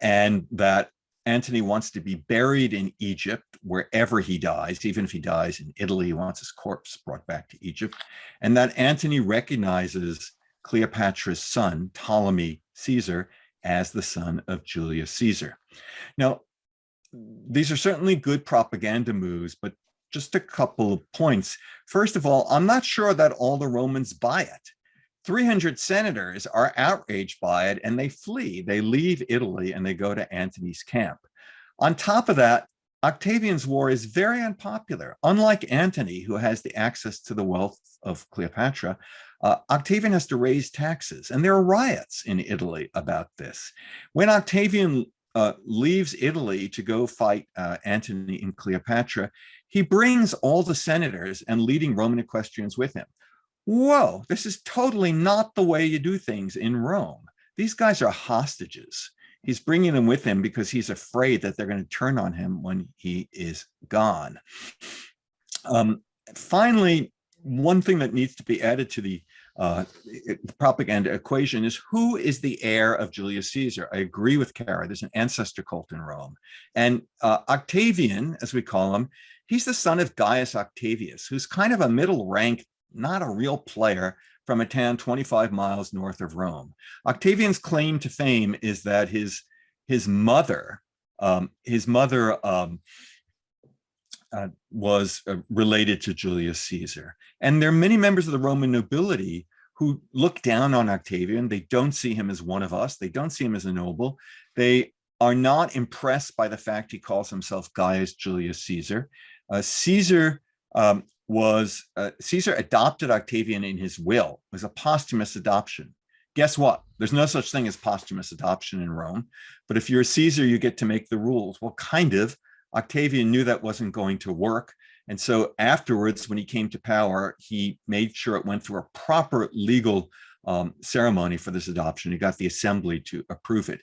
and that Antony wants to be buried in Egypt wherever he dies. Even if he dies in Italy, he wants his corpse brought back to Egypt, and that Antony recognizes Cleopatra's son, Ptolemy Caesar, as the son of Julius Caesar. Now, these are certainly good propaganda moves, but just a couple of points. First of all, I'm not sure that all the Romans buy it. 300 senators are outraged by it and they flee. They leave Italy and they go to Antony's camp. On top of that, Octavian's war is very unpopular. Unlike Antony, who has the access to the wealth of Cleopatra, Octavian has to raise taxes, and there are riots in Italy about this. When Octavian leaves Italy to go fight Antony and Cleopatra, he brings all the senators and leading Roman equestrians with him. Whoa, this is totally not the way you do things in Rome. These guys are hostages. He's bringing them with him because he's afraid that they're going to turn on him when he is gone. Finally, one thing that needs to be added to the propaganda equation is who is the heir of Julius Caesar? I agree with Kara. There's an ancestor cult in Rome. And Octavian, as we call him, he's the son of Gaius Octavius, who's kind of a middle rank, not a real player, from a town 25 miles north of Rome. Octavian's claim to fame is that his mother was related to Julius Caesar. And there are many members of the Roman nobility who look down on Octavian. They don't see him as one of us. They don't see him as a noble. They are not impressed by the fact he calls himself Gaius Julius Caesar. Caesar adopted Octavian in his will. It was a posthumous adoption. Guess what? There's no such thing as posthumous adoption in Rome. But if you're a Caesar, you get to make the rules. Well, kind of. Octavian knew that wasn't going to work. And so afterwards, when he came to power, he made sure it went through a proper legal ceremony for this adoption. He got the assembly to approve it.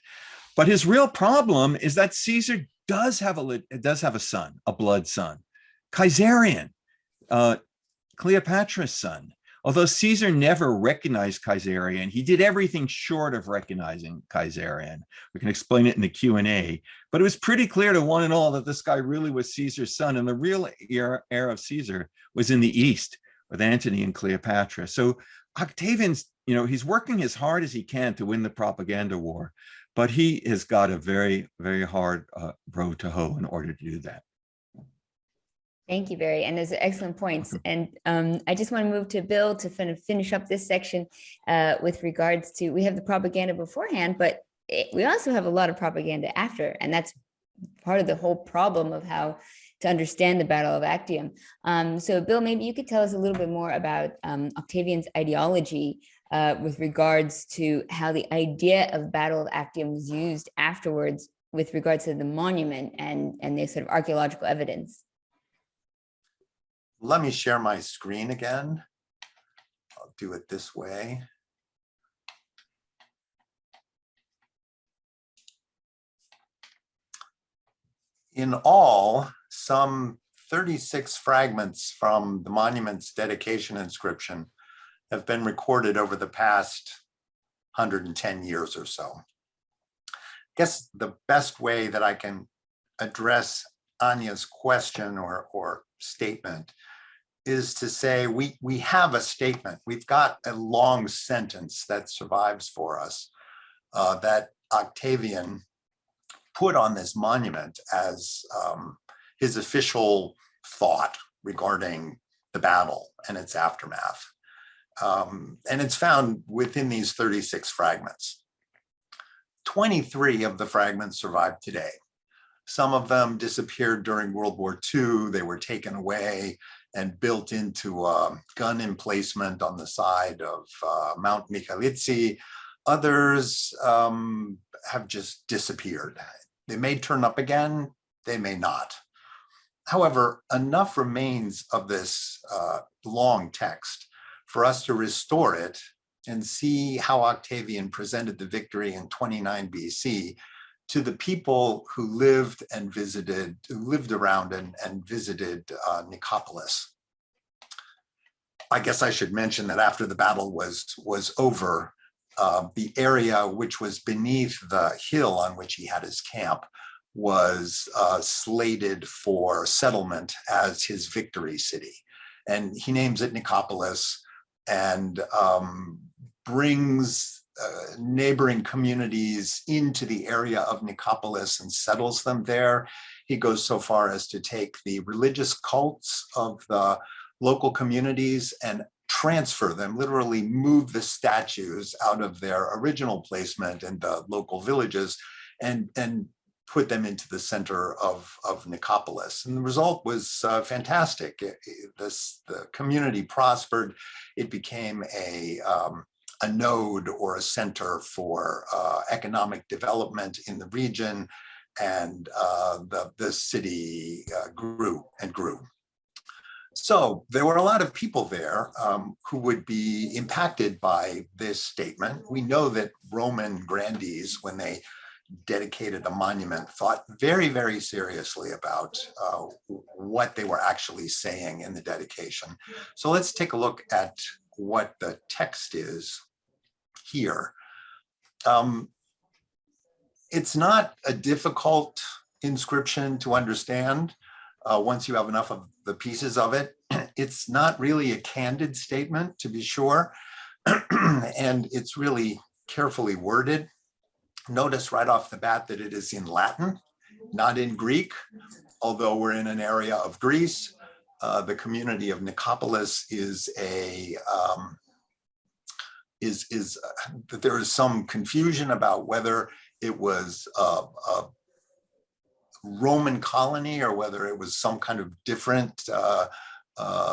But his real problem is that Caesar does have a son, a blood son, Caesarion, Cleopatra's son. Although Caesar never recognized Caesarion, he did everything short of recognizing Caesarion. We can explain it in the Q&A, but it was pretty clear to one and all that this guy really was Caesar's son, and the real heir of Caesar was in the East with Antony and Cleopatra. So Octavian's, he's working as hard as he can to win the propaganda war, but he has got a very, very hard road to hoe in order to do that. Thank you, Barry. And those are excellent points. And I just want to move to Bill to finish up this section with regards to, we have the propaganda beforehand, but we also have a lot of propaganda after. And that's part of the whole problem of how to understand the Battle of Actium. So Bill, maybe you could tell us a little bit more about Octavian's ideology with regards to how the idea of Battle of Actium was used afterwards with regards to the monument and the sort of archaeological evidence. Let me share my screen again. I'll do it this way. In all, some 36 fragments from the monument's dedication inscription have been recorded over the past 110 years or so. I guess the best way that I can address Anya's question or statement is to say we have a statement. We've got a long sentence that survives for us that Octavian put on this monument as his official thought regarding the battle and its aftermath. And it's found within these 36 fragments. 23 of the fragments survive today. Some of them disappeared during World War II. They were taken away and built into a gun emplacement on the side of Mount Michalitzi. Others have just disappeared. They may turn up again, they may not. However, enough remains of this long text for us to restore it and see how Octavian presented the victory in 29 BC to the people who lived around and visited Nicopolis. I guess I should mention that after the battle was over, the area which was beneath the hill on which he had his camp was slated for settlement as his victory city. And he names it Nicopolis and brings neighboring communities into the area of Nicopolis and settles them there. He goes so far as to take the religious cults of the local communities and transfer them, literally move the statues out of their original placement in the local villages and put them into the center of Nicopolis. And the result was fantastic. The community prospered. It became a node or a center for economic development in the region, and the city grew and grew. So there were a lot of people there who would be impacted by this statement. We know that Roman grandees, when they dedicated a monument, thought very, very seriously about what they were actually saying in the dedication. So let's take a look at what the text is here. It's not a difficult inscription to understand once you have enough of the pieces of it. It's not really a candid statement, to be sure, and it's really carefully worded. Notice right off the bat that it is in Latin, not in Greek, although we're in an area of Greece. The community of Nicopolis is there is some confusion about whether it was a Roman colony or whether it was some kind of different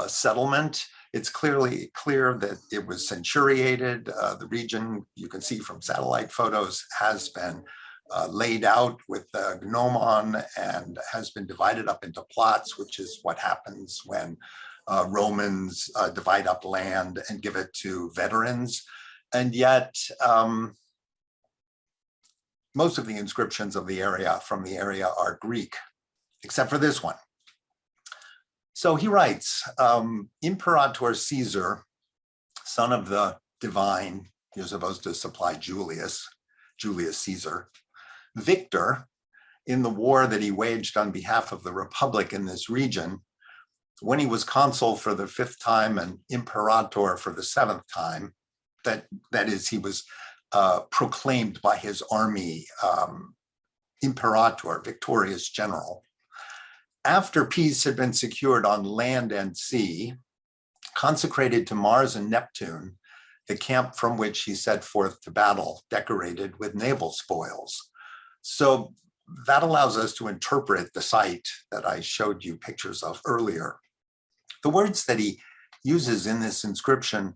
settlement. It's clearly clear that it was centuriated. The region, you can see from satellite photos, has been laid out with the gnomon and has been divided up into plots, which is what happens when Romans divide up land and give it to veterans. And yet, most of the inscriptions of the area from the area are Greek, except for this one. So he writes, Imperator Caesar, son of the divine, you're supposed to supply Julius Caesar, victor in the war that he waged on behalf of the Republic in this region, when he was consul for the 5th time and imperator for the 7th time, that is, he was proclaimed by his army imperator, victorious general. After peace had been secured on land and sea, consecrated to Mars and Neptune, the camp from which he set forth to battle, decorated with naval spoils. So that allows us to interpret the site that I showed you pictures of earlier. The words that he uses in this inscription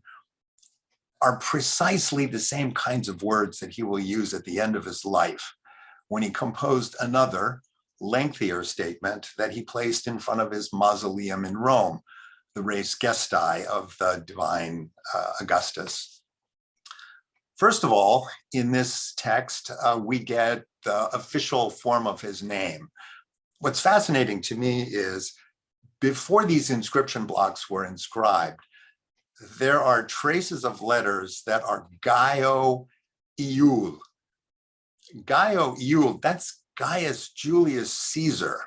are precisely the same kinds of words that he will use at the end of his life, when he composed another, lengthier statement that he placed in front of his mausoleum in Rome, the res gestae of the divine Augustus. First of all, in this text, we get the official form of his name. What's fascinating to me is before these inscription blocks were inscribed, there are traces of letters that are Gaio Iul. Gaio Iul, that's Gaius Julius Caesar.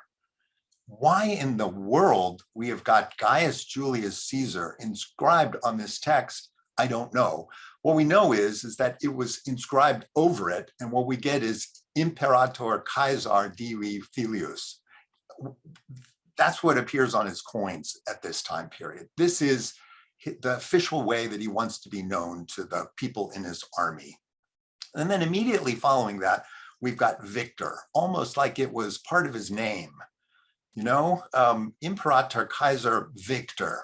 Why in the world we have got Gaius Julius Caesar inscribed on this text, I don't know. What we know is that it was inscribed over it, and what we get is Imperator Caesar Divi Filius. That's what appears on his coins at this time period. This is the official way that he wants to be known to the people in his army. And then immediately following that, we've got Victor, almost like it was part of his name. You know, Imperator Kaiser Victor,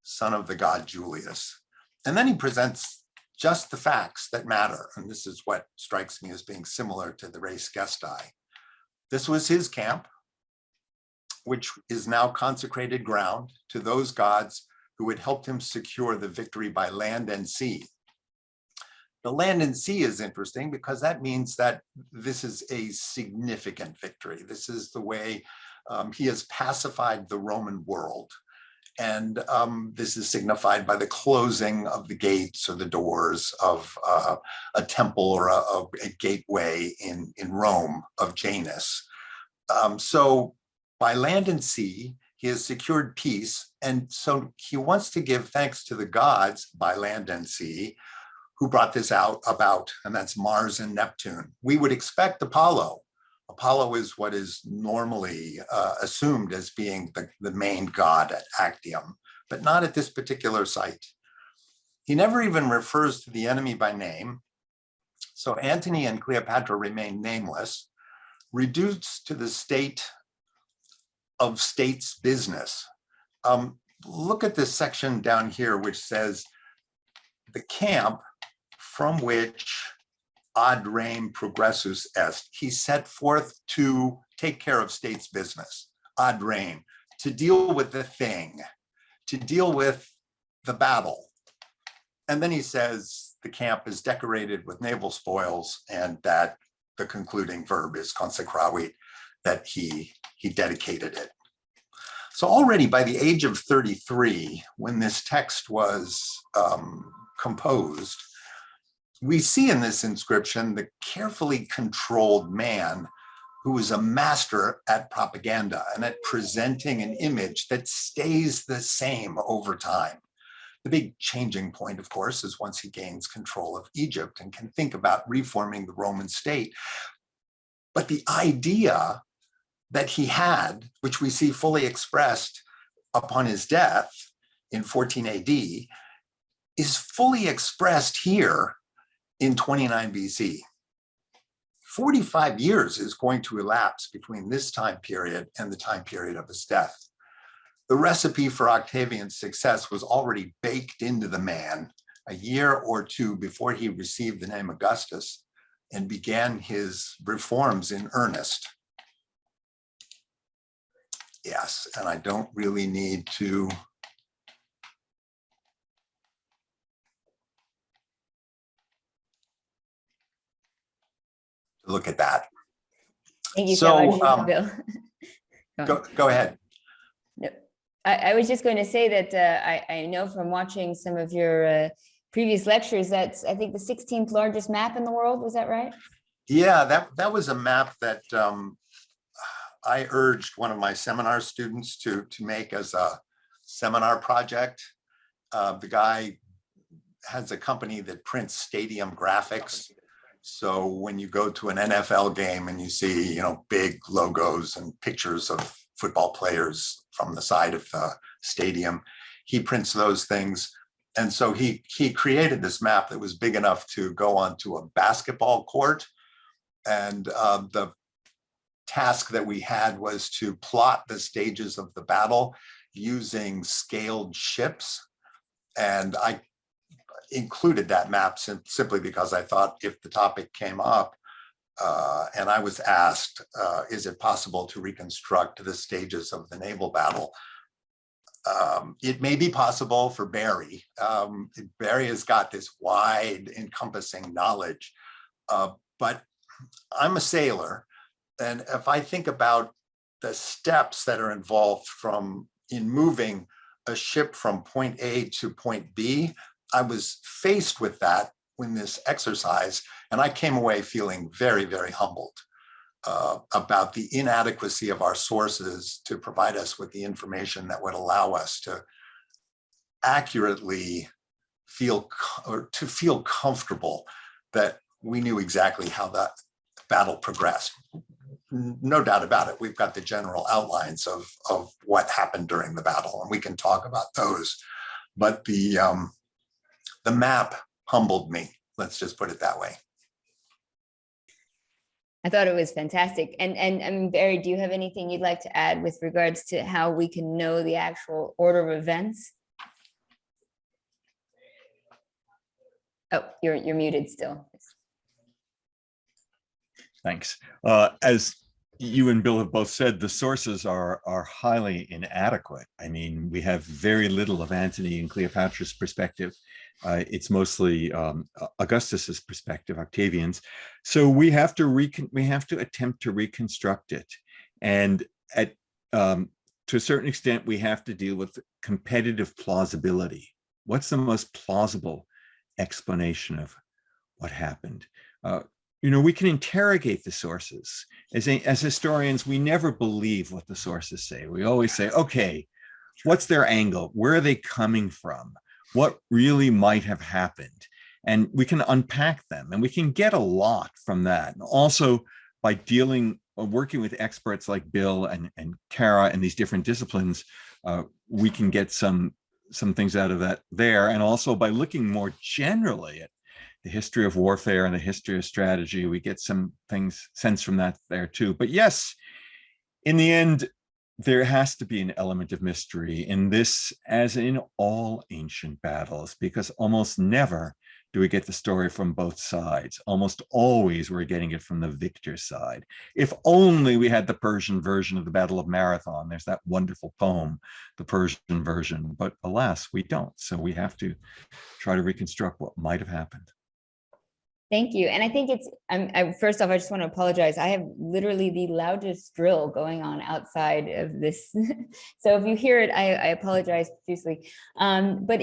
son of the god Julius. And then he presents just the facts that matter. And this is what strikes me as being similar to the res gestae. This was his camp, which is now consecrated ground to those gods who had helped him secure the victory by land and sea. The land and sea is interesting because that means that this is a significant victory. This is the way he has pacified the Roman world. And this is signified by the closing of the gates or the doors of a temple or a gateway in Rome of Janus. So by land and sea, he has secured peace. And so he wants to give thanks to the gods by land and sea who brought this about, and that's Mars and Neptune. We would expect Apollo. Apollo is what is normally assumed as being the main god at Actium, but not at this particular site. He never even refers to the enemy by name. So Antony and Cleopatra remain nameless, reduced to the state of state's business. Look at this section down here, which says the camp from which ad rem progressus est. He set forth to take care of state's business, ad rem, to deal with the thing, to deal with the battle. And then he says the camp is decorated with naval spoils, and that the concluding verb is consecravit, that he dedicated it. So already by the age of 33, when this text was composed, we see in this inscription the carefully controlled man who was a master at propaganda and at presenting an image that stays the same over time. The big changing point, of course, is once he gains control of Egypt and can think about reforming the Roman state. But the idea that he had, which we see fully expressed upon his death in 14 AD, is fully expressed here in 29 BC. 45 years is going to elapse between this time period and the time period of his death. The recipe for Octavian's success was already baked into the man a year or two before he received the name Augustus and began his reforms in earnest. Yes, and I don't really need to look at that. Thank you So, so much, Bill. Go ahead. No, I was just going to say that I know from watching some of your previous lectures, that's, I think, the 16th largest map in the world. Was that right? Yeah, that was a map that I urged one of my seminar students to make as a seminar project. The guy has a company that prints stadium graphics. So when you go to an NFL game and you see, big logos and pictures of football players from the side of the stadium, he prints those things. And so he created this map that was big enough to go onto a basketball court. And the task that we had was to plot the stages of the battle using scaled ships. And I included that map simply because I thought if the topic came up and I was asked, is it possible to reconstruct the stages of the naval battle? It may be possible for Barry. Barry has got this wide encompassing knowledge, but I'm a sailor. And if I think about the steps that are involved in moving a ship from point A to point B, I was faced with that in this exercise, and I came away feeling very, very humbled about the inadequacy of our sources to provide us with the information that would allow us to accurately feel comfortable that we knew exactly how that battle progressed. No doubt about it, we've got the general outlines of what happened during the battle, and we can talk about those. But the map humbled me. Let's just put it that way. I thought it was fantastic. And Barry, do you have anything you'd like to add with regards to how we can know the actual order of events? Oh, you're muted still. Thanks. As you and Bill have both said, the sources are highly inadequate. I mean, we have very little of Antony and Cleopatra's perspective. It's mostly Augustus's perspective, Octavian's. So we have to attempt to reconstruct it, and to a certain extent, we have to deal with competitive plausibility. What's the most plausible explanation of what happened? We can interrogate the sources. As historians, we never believe what the sources say. We always say, okay, what's their angle? Where are they coming from? What really might have happened? And we can unpack them, and we can get a lot from that. And also by working with experts like Bill and Kara in these different disciplines, we can get some things out of that there. And also by looking more generally at the history of warfare and the history of strategy, we get some sense from that there too. But yes, in the end, there has to be an element of mystery in this, as in all ancient battles, because almost never do we get the story from both sides. Almost always we're getting it from the victor's side. If only we had the Persian version of the Battle of Marathon. There's that wonderful poem, the Persian version, but alas, we don't. So we have to try to reconstruct what might have happened. Thank you. And I think first off, I just want to apologize. I have literally the loudest drill going on outside of this. So if you hear it, I apologize profusely. But,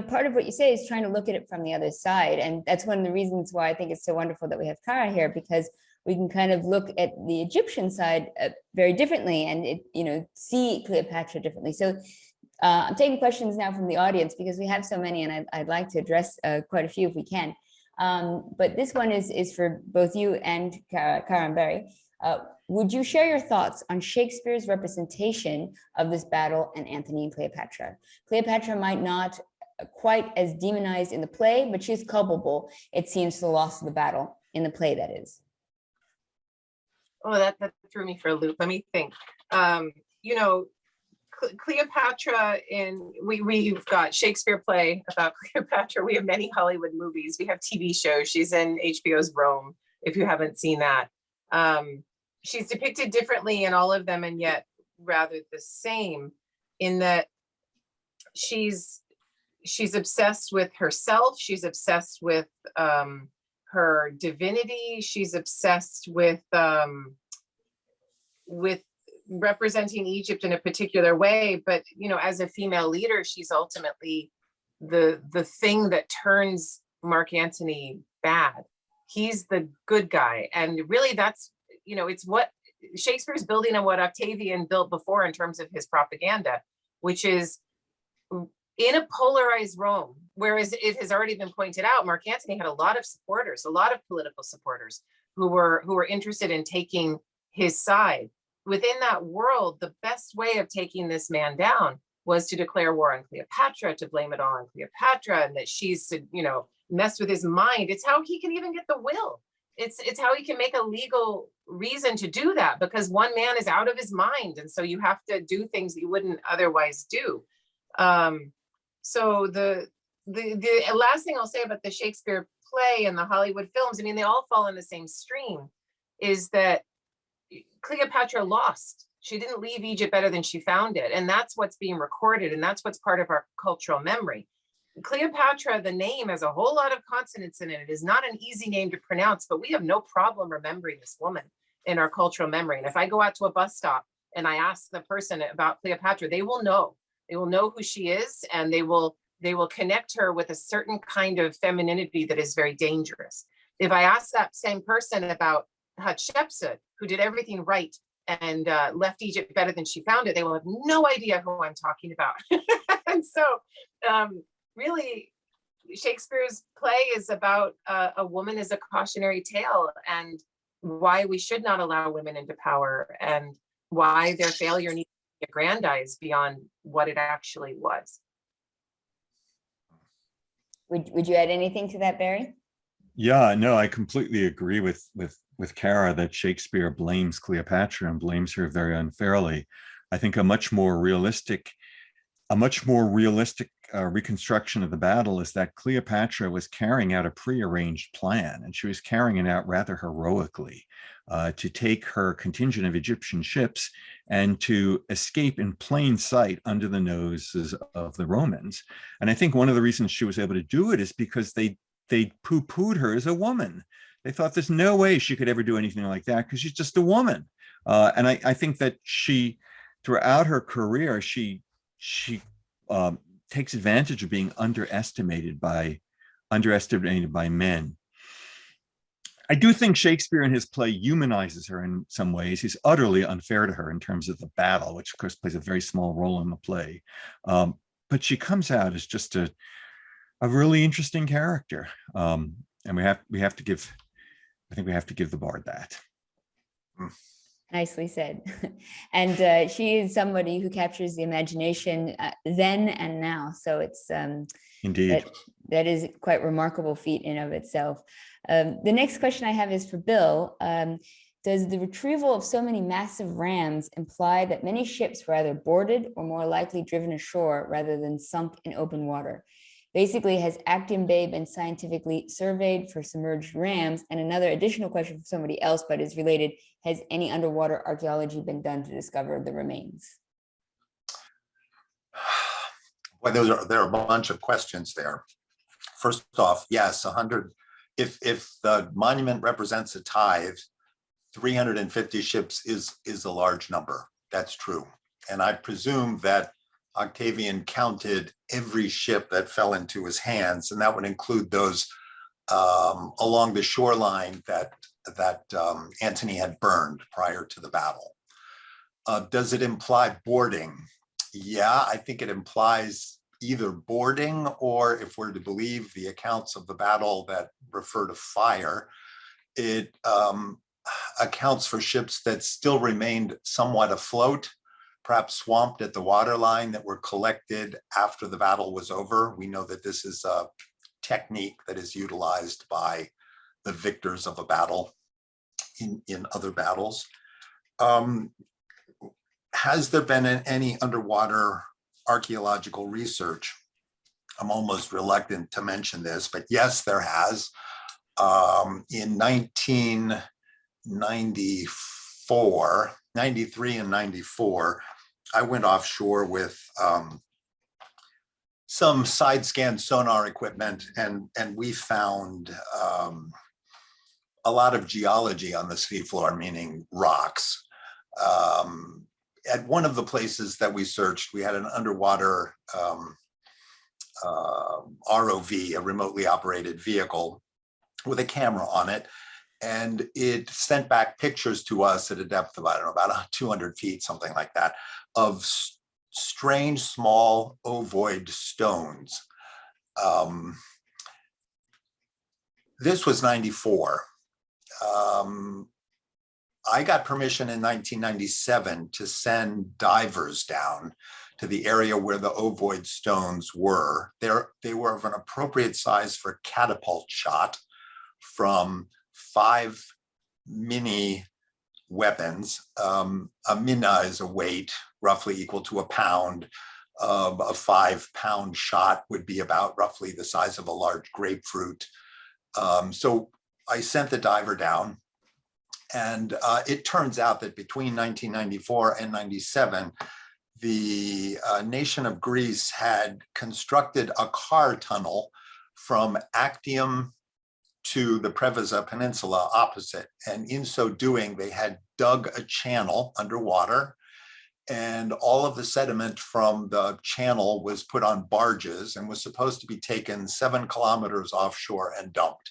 part of what you say is trying to look at it from the other side. And that's one of the reasons why I think it's so wonderful that we have Kara here, because we can kind of look at the Egyptian side very differently and, see Cleopatra differently. So I'm taking questions now from the audience because we have so many, and I'd like to address quite a few if we can. But this one is for both you and Kara and Barry. Would you share your thoughts on Shakespeare's representation of this battle and Antony and Cleopatra? Cleopatra might not quite as demonized in the play, but she's culpable, it seems, to the loss of the battle in the play, that is. Oh, that threw me for a loop. Let me think. Cleopatra we've got Shakespeare play about Cleopatra. We have many Hollywood movies. We have TV shows. She's in HBO's Rome, if you haven't seen that. She's depicted differently in all of them, and yet rather the same, in that she's obsessed with herself. She's obsessed with her divinity. She's obsessed with representing Egypt in a particular way, but as a female leader, she's ultimately the thing that turns Mark Antony bad. He's the good guy, and really that's it's what Shakespeare's building on what Octavian built before in terms of his propaganda, which is in a polarized Rome. Whereas it has already been pointed out, Mark Antony had a lot of supporters, a lot of political supporters who were interested in taking his side. Within that world, the best way of taking this man down was to declare war on Cleopatra, to blame it all on Cleopatra, and that she's to, mess with his mind. It's how he can even get the will. It's how he can make a legal reason to do that, because one man is out of his mind, and so you have to do things that you wouldn't otherwise do. So the last thing I'll say about the Shakespeare play and the Hollywood films, they all fall in the same stream, is that Cleopatra lost. She didn't leave Egypt better than she found it. And that's what's being recorded. And that's what's part of our cultural memory. Cleopatra, the name, has a whole lot of consonants in it. It is not an easy name to pronounce, but we have no problem remembering this woman in our cultural memory. And if I go out to a bus stop and I ask the person about Cleopatra, they will know. They will know who she is, and they will connect her with a certain kind of femininity that is very dangerous. If I ask that same person about Hatshepsut, who did everything right and left Egypt better than she found it, they will have no idea who I'm talking about. And so really, Shakespeare's play is about a woman as a cautionary tale, and why we should not allow women into power, and why their failure needs to be aggrandized beyond what it actually was. Would you add anything to that, Barry? Yeah, no, I completely agree with Kara that Shakespeare blames Cleopatra and blames her very unfairly. I think a much more realistic reconstruction of the battle is that Cleopatra was carrying out a prearranged plan, and she was carrying it out rather heroically, to take her contingent of Egyptian ships and to escape in plain sight under the noses of the Romans. And I think one of the reasons she was able to do it is because they poo-pooed her as a woman. They thought there's no way she could ever do anything like that because she's just a woman. And I think that she, throughout her career, she takes advantage of being underestimated by men. I do think Shakespeare in his play humanizes her in some ways. He's utterly unfair to her in terms of the battle, which of course plays a very small role in the play. But she comes out as just a really interesting character. And we have to give, I think we have to give the bard that. Nicely said. And she is somebody who captures the imagination then and now. So it's Indeed. that is quite remarkable feat in of itself. The next question I have is for Bill. Does the retrieval of so many massive rams imply that many ships were either boarded or more likely driven ashore rather than sunk in open water? Basically, has Actium Bay been scientifically surveyed for submerged rams? And another additional question for somebody else, but is related, has any underwater archaeology been done to discover the remains? Well, there are a bunch of questions there. First off, yes, 100. If the monument represents a tithe, 350 ships is a large number. That's true. And I presume that Octavian counted every ship that fell into his hands, and that would include those along the shoreline that Antony had burned prior to the battle. Does it imply boarding? Yeah, I think it implies either boarding, or if we're to believe the accounts of the battle that refer to fire, it accounts for ships that still remained somewhat afloat, perhaps swamped at the waterline, that were collected after the battle was over. We know that this is a technique that is utilized by the victors of a battle in other battles. Has there been any underwater archaeological research? I'm almost reluctant to mention this, but yes, there has. In 1994, 93 and 94, I went offshore with some side scan sonar equipment, and we found a lot of geology on the seafloor, meaning rocks. At one of the places that we searched, we had an underwater ROV, a remotely operated vehicle with a camera on it. And it sent back pictures to us at a depth of, I don't know, about 200 feet, something like that, of strange, small, ovoid stones. This was 94. I got permission in 1997 to send divers down to the area where the ovoid stones were. They were of an appropriate size for catapult shot from 5 mini weapons. A mina is a weight roughly equal to a pound. A 5-pound shot would be about roughly the size of a large grapefruit. So I sent the diver down, and it turns out that between 1994 and 97, the nation of Greece had constructed a car tunnel from Actium to the Preveza Peninsula opposite. And in so doing, they had dug a channel underwater, and all of the sediment from the channel was put on barges and was supposed to be taken 7 kilometers offshore and dumped.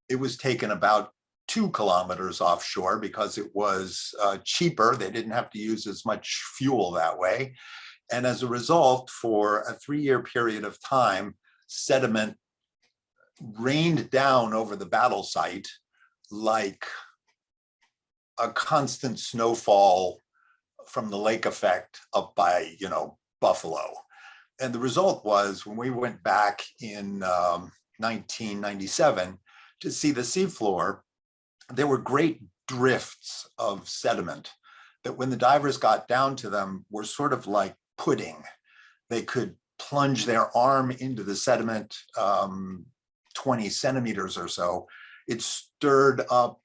It was taken about 2 kilometers offshore because it was cheaper. They didn't have to use as much fuel that way. And as a result, for a 3-year period of time, sediment rained down over the battle site like a constant snowfall from the lake effect up by, Buffalo. And the result was, when we went back in 1997 to see the seafloor, there were great drifts of sediment that, when the divers got down to them, were sort of like pudding. They could plunge their arm into the sediment 20 centimeters or so. It stirred up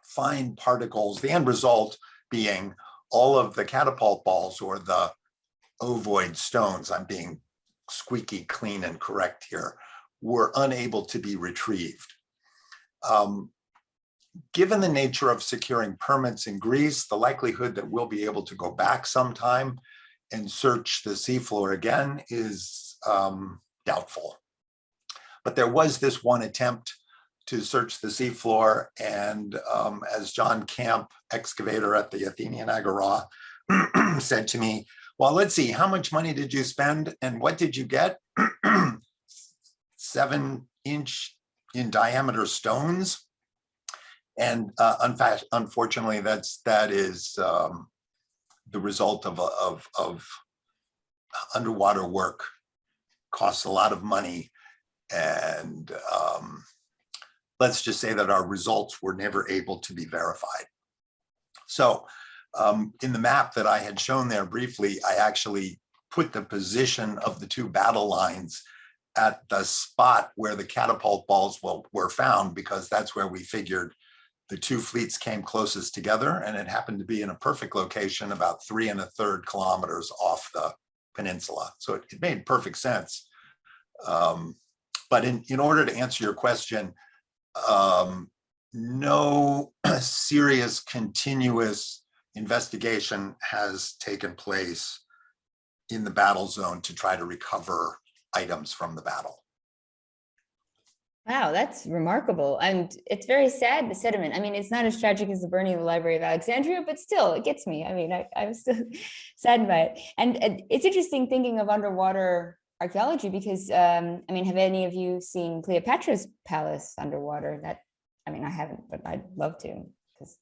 fine particles, the end result being all of the catapult balls, or the ovoid stones, I'm being squeaky clean and correct here, were unable to be retrieved. Given the nature of securing permits in Greece, the likelihood that we'll be able to go back sometime and search the seafloor again is doubtful. But there was this one attempt to search the seafloor, and as John Camp, excavator at the Athenian Agora, said to me, well, let's see, how much money did you spend and what did you get? 7-inch in diameter stones. And in fact, unfortunately, that is the result of underwater work. Costs a lot of money, and let's just say that our results were never able to be verified. So in the map that I had shown there briefly, I actually put the position of the two battle lines at the spot where the catapult balls were found, because that's where we figured the two fleets came closest together, and it happened to be in a perfect location about 3 1/3 kilometers off the peninsula. So it made perfect sense. But in order to answer your question, no serious continuous investigation has taken place in the battle zone to try to recover items from the battle. Wow, that's remarkable. And it's very sad, the sediment. I mean, it's not as tragic as the burning of the Library of Alexandria, but still, it gets me. I mean, I'm still saddened by it. And it's interesting thinking of underwater archaeology because, I mean, have any of you seen Cleopatra's palace underwater? I mean, I haven't, but I'd love to, because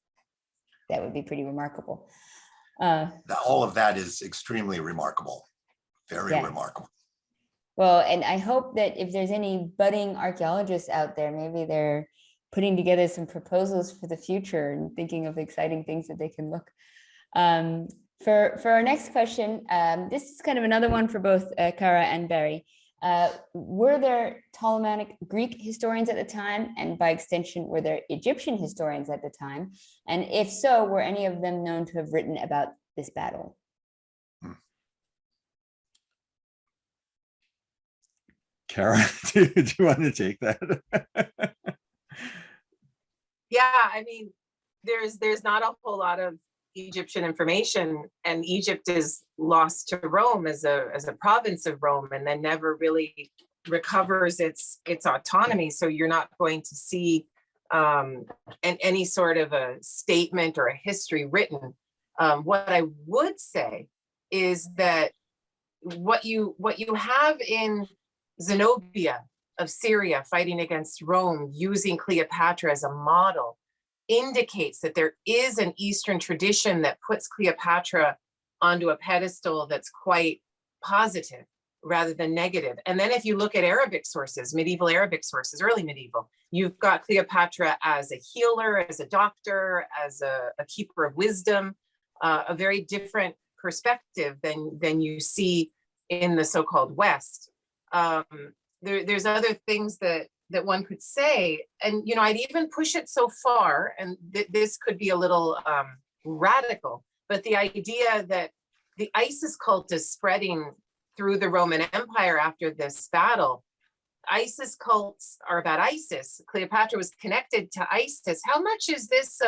that would be pretty remarkable. All of that is extremely remarkable, very remarkable. Well, and I hope that if there's any budding archaeologists out there, maybe they're putting together some proposals for the future and thinking of exciting things that they can look. For our next question, this is kind of another one for both Kara and Barry. Were there Ptolemaic Greek historians at the time? And by extension, were there Egyptian historians at the time? And if so, were any of them known to have written about this battle? Kara, do you want to take that? Yeah, I mean, there's not a whole lot of Egyptian information, and Egypt is lost to Rome as a province of Rome, and then never really recovers its autonomy. So you're not going to see any sort of a statement or a history written. What I would say is that what you have in Zenobia of Syria fighting against Rome, using Cleopatra as a model, indicates that there is an Eastern tradition that puts Cleopatra onto a pedestal that's quite positive rather than negative. And then if you look at Arabic sources, medieval Arabic sources, early medieval, you've got Cleopatra as a healer, as a doctor, as a keeper of wisdom, a very different perspective than you see in the so-called West. There's other things that one could say, and I'd even push it so far, and this could be a little radical, but the idea that the Isis cult is spreading through the Roman Empire after this battle. Isis cults are about Isis. Cleopatra was connected to Isis. How much is this?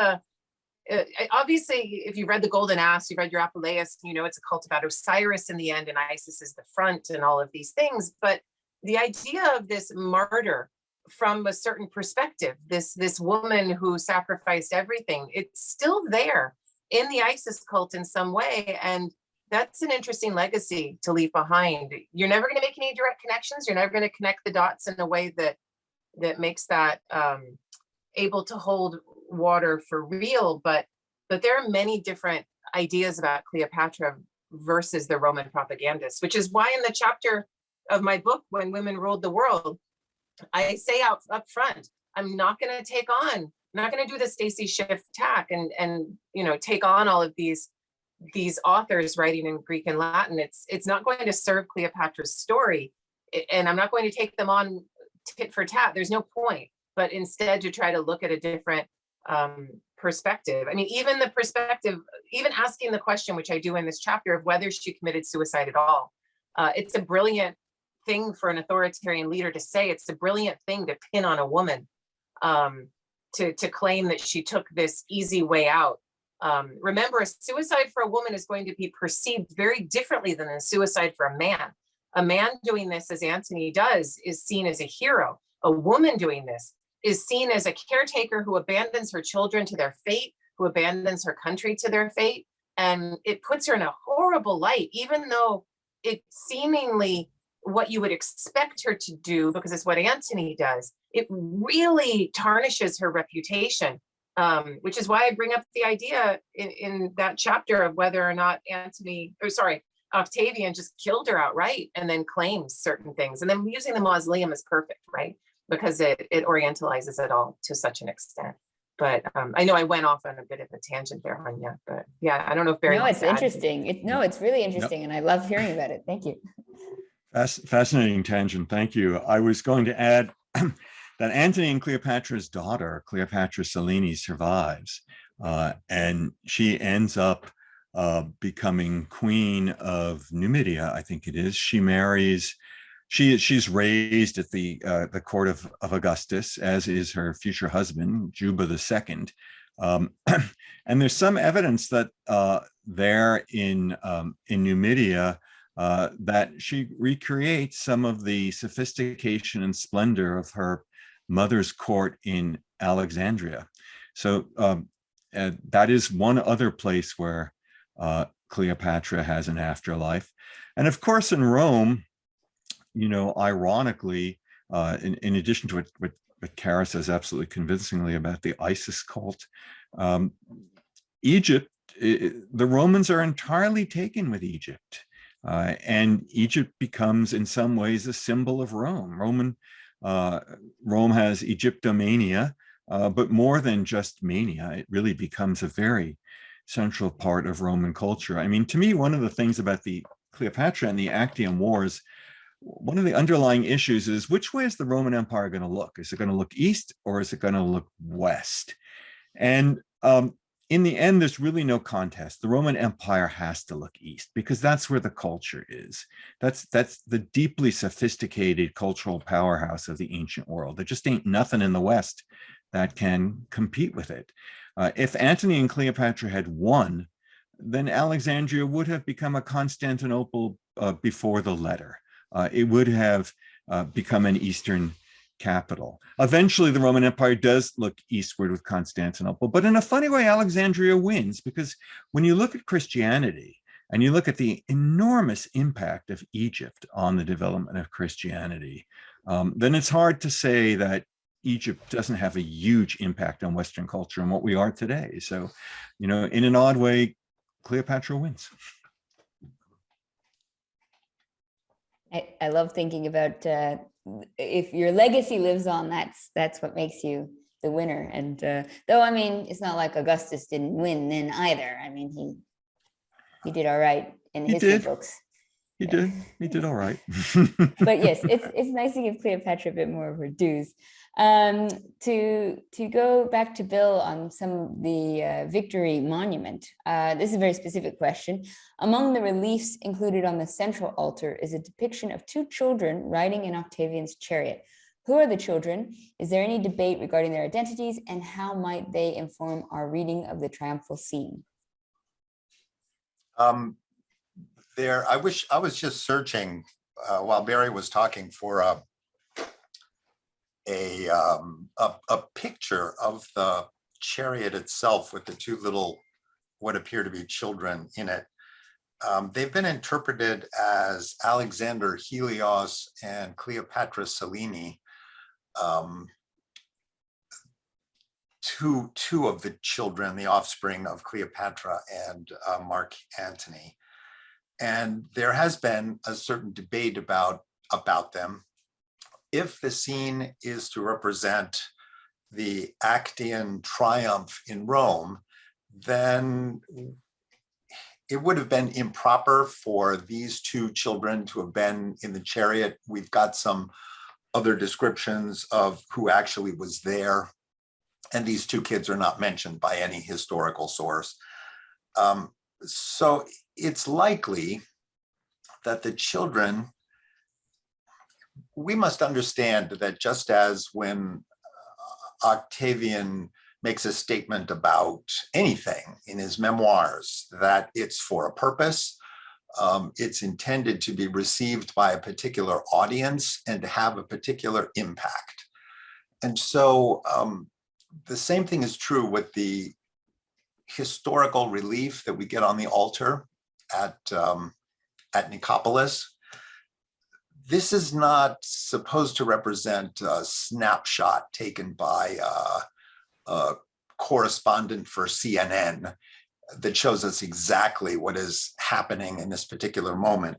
Obviously, if you read the Golden Ass, you read your Apuleius, it's a cult about Osiris in the end, and Isis is the front, and all of these things. But the idea of this martyr from a certain perspective, this woman who sacrificed everything, it's still there in the Isis cult in some way. And that's an interesting legacy to leave behind. You're never going to make any direct connections. You're never going to connect the dots in a way that makes that able to hold water for real. But there are many different ideas about Cleopatra versus the Roman propagandists, which is why in the chapter of my book, When Women Ruled the World, I say up front, I'm not going to do the Stacy Schiff tack and take on all of these authors writing in Greek and Latin. It's not going to serve Cleopatra's story, and I'm not going to take them on tit for tat. There's no point, but instead to try to look at a different perspective. I mean, even asking the question, which I do in this chapter, of whether she committed suicide at all. It's a brilliant thing for an authoritarian leader to say. It's a brilliant thing to pin on a woman, to claim that she took this easy way out. Remember, a suicide for a woman is going to be perceived very differently than a suicide for a man. A man doing this, as Antony does, is seen as a hero. A woman doing this is seen as a caretaker who abandons her children to their fate, who abandons her country to their fate. And it puts her in a horrible light, even though it seemingly what you would expect her to do, because it's what Antony does, it really tarnishes her reputation, which is why I bring up the idea in that chapter of whether or not Octavian just killed her outright and then claims certain things. And then using the mausoleum is perfect, right? Because it orientalizes it all to such an extent. But I know I went off on a bit of a tangent there, Anya, but yeah, I don't know if Barry No, wants it's to add interesting. It's really interesting, and I love hearing about it. Thank you. Fascinating tangent. Thank you. I was going to add that Antony and Cleopatra's daughter, Cleopatra Selene, survives, and she ends up becoming queen of Numidia, I think it is. She marries. She's raised at the court of Augustus, as is her future husband, Juba II. And there's some evidence that there in Numidia, that she recreates some of the sophistication and splendor of her mother's court in Alexandria. So that is one other place where Cleopatra has an afterlife. And of course, in Rome, ironically, in addition to what Kara says absolutely convincingly about the Isis cult, Egypt, the Romans are entirely taken with Egypt. And Egypt becomes, in some ways, a symbol of Rome. Rome has Egyptomania, but more than just mania, it really becomes a very central part of Roman culture. I mean, to me, one of the things about the Cleopatra and the Actium Wars, one of the underlying issues is, which way is the Roman Empire going to look? Is it going to look east, or is it going to look west? And in the end, there's really no contest. The Roman Empire has to look east, because that's where the culture is. That's the deeply sophisticated cultural powerhouse of the ancient world. There just ain't nothing in the West that can compete with it. If Antony and Cleopatra had won, then Alexandria would have become a Constantinople before the letter. It would have become an Eastern capital. Eventually, the Roman Empire does look eastward with Constantinople, but in a funny way, Alexandria wins, because when you look at Christianity and you look at the enormous impact of Egypt on the development of Christianity, then it's hard to say that Egypt doesn't have a huge impact on Western culture and what we are today. So, in an odd way, Cleopatra wins. I love thinking about if your legacy lives on, that's what makes you the winner. And though, I mean, it's not like Augustus didn't win then either. I mean, he did all right in the history books. He did all right. But yes, it's nice to give Cleopatra a bit more of her dues. To go back to Bill on some of the victory monument, this is a very specific question. Among the reliefs included on the central altar is a depiction of two children riding in Octavian's chariot. Who are the children? Is there any debate regarding their identities, and how might they inform our reading of the triumphal scene? I was just searching while Barry was talking for a picture of the chariot itself with the two little, what appear to be children in it. They've been interpreted as Alexander Helios and Cleopatra Selene, two of the children, the offspring of Cleopatra and Mark Antony. And there has been a certain debate about them. If the scene is to represent the Actian triumph in Rome, then it would have been improper for these two children to have been in the chariot. We've got some other descriptions of who actually was there, and these two kids are not mentioned by any historical source. So it's likely that the children, we must understand that just as when Octavian makes a statement about anything in his memoirs, that it's for a purpose, it's intended to be received by a particular audience and to have a particular impact. And so the same thing is true with the historical relief that we get on the altar at Nicopolis. this is not supposed to represent a snapshot taken by a correspondent for CNN that shows us exactly what is happening in this particular moment.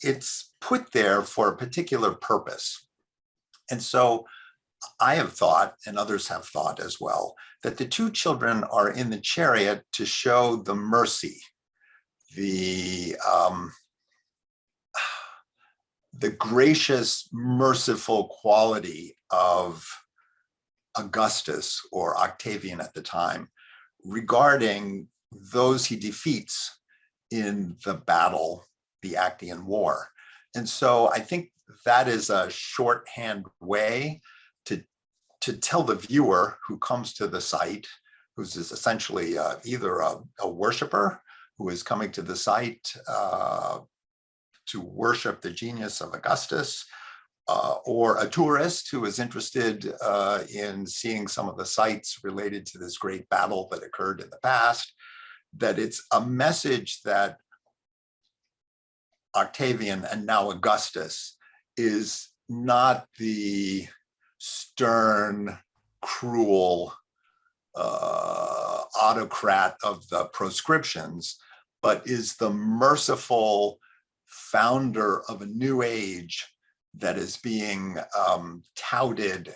It's put there for a particular purpose. And so I have thought, and others have thought as well, that the two children are in the chariot to show the mercy, the gracious, merciful quality of Augustus, or Octavian at the time, regarding those he defeats in the battle, the Actian War. And so I think that is a shorthand way to tell the viewer who comes to the site, who's essentially either a worshiper who is coming to the site to worship the genius of Augustus, or a tourist who is interested in seeing some of the sites related to this great battle that occurred in the past, that it's a message that Octavian, and now Augustus, is not the stern, cruel autocrat of the proscriptions, but is the merciful founder of a new age that is being touted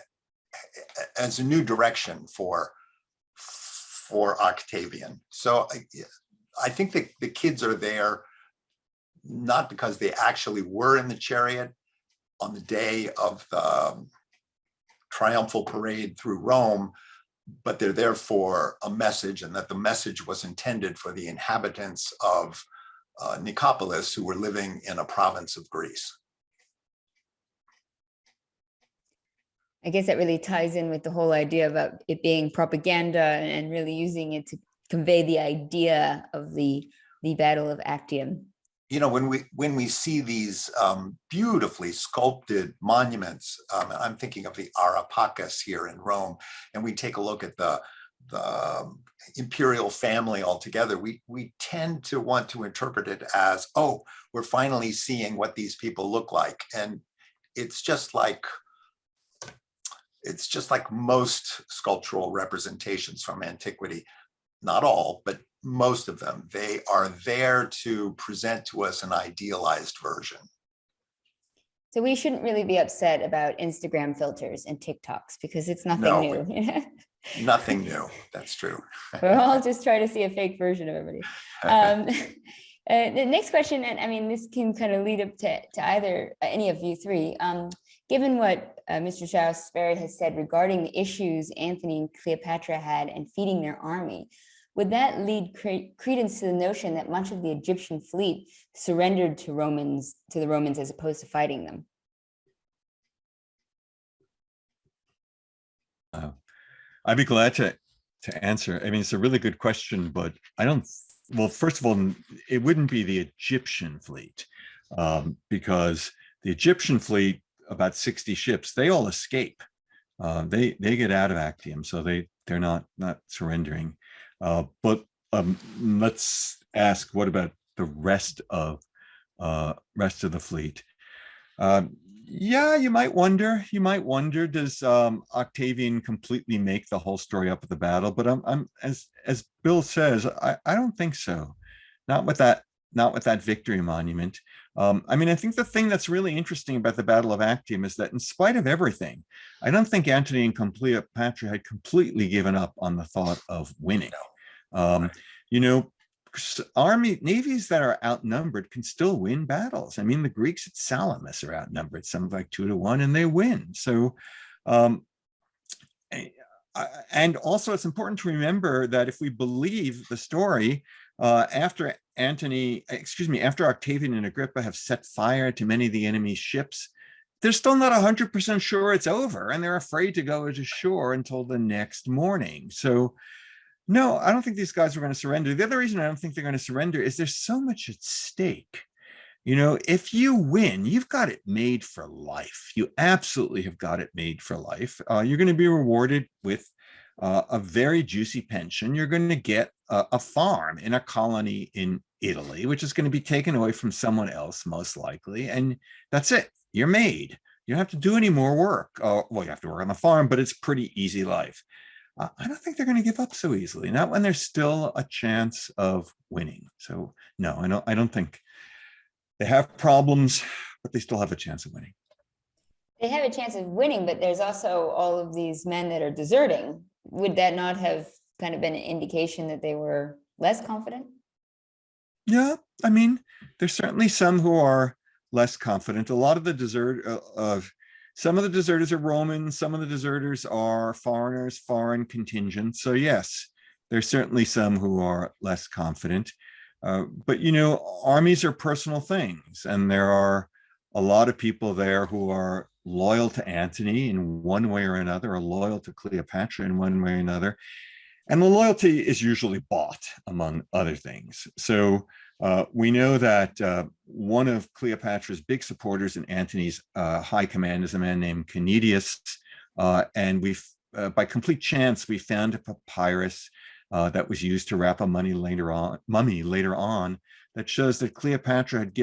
as a new direction for Octavian. So I think that the kids are there not because they actually were in the chariot on the day of the triumphal parade through Rome, but they're there for a message, and that the message was intended for the inhabitants of Nicopolis, who were living in a province of Greece. I guess that really ties in with the whole idea about it being propaganda and really using it to convey the idea of the Battle of Actium. You know, when we see these beautifully sculpted monuments, I'm thinking of the Arapacis here in Rome, and we take a look at the imperial family altogether, we tend to want to interpret it as, oh, we're finally seeing what these people look like. And it's just like most sculptural representations from antiquity, not all, but most of them, they are there to present to us an idealized version. So we shouldn't really be upset about Instagram filters and TikToks because it's nothing new. Nothing new. That's true. We're all just trying to see a fake version of everybody. The next question, and I mean, this can kind of lead up to either any of you three. Given what Mr. Strauss has said regarding the issues Antony and Cleopatra had in feeding their army, would that lead credence to the notion that much of the Egyptian fleet surrendered to the Romans as opposed to fighting them? I'd be glad to answer. I mean, it's a really good question, but I don't. Well, first of all, it wouldn't be the Egyptian fleet, because the Egyptian fleet, about 60 ships, they all escape. They get out of Actium, so they're not surrendering. But let's ask, what about the rest of the fleet? Yeah, you might wonder. Does Octavian completely make the whole story up at the battle? But I'm as Bill says, I don't think so. Not with that victory monument. I mean, I think the thing that's really interesting about the Battle of Actium is that in spite of everything, I don't think Antony and Cleopatra had completely given up on the thought of winning. You know, navies that are outnumbered can still win battles. I mean, the Greeks at Salamis are outnumbered, some like 2-1, and they win. So, and also it's important to remember that if we believe the story, after Octavian and Agrippa have set fire to many of the enemy's ships, they're still not 100% sure it's over, and they're afraid to go to shore until the next morning. So, no, I don't think these guys are going to surrender. The other reason I don't think they're going to surrender is there's so much at stake. You know, if you win, you've got it made for life. You absolutely have got it made for life. You're going to be rewarded with a very juicy pension. You're going to get a farm in a colony in Italy, which is going to be taken away from someone else, most likely. And that's it. you're made. You don't have to do any more work. Well, you have to work on the farm, but it's pretty easy life. I don't think they're going to give up so easily, not when there's still a chance of winning. So no, I don't think they have problems, but they still have a chance of winning. They have a chance of winning, but there's also all of these men that are deserting. Would that not have kind of been an indication that they were less confident? Yeah, I mean, there's certainly some who are less confident. A lot of the some of the deserters are Romans, some of the deserters are foreigners, foreign contingents. So yes, there's certainly some who are less confident. But you know, armies are personal things, and there are a lot of people there who are loyal to Antony in one way or another, or loyal to Cleopatra in one way or another. And the loyalty is usually bought, among other things. So we know that one of Cleopatra's big supporters in Antony's high command is a man named Canidius. And by complete chance, we found a papyrus that was used to wrap a mummy later on that shows that Cleopatra had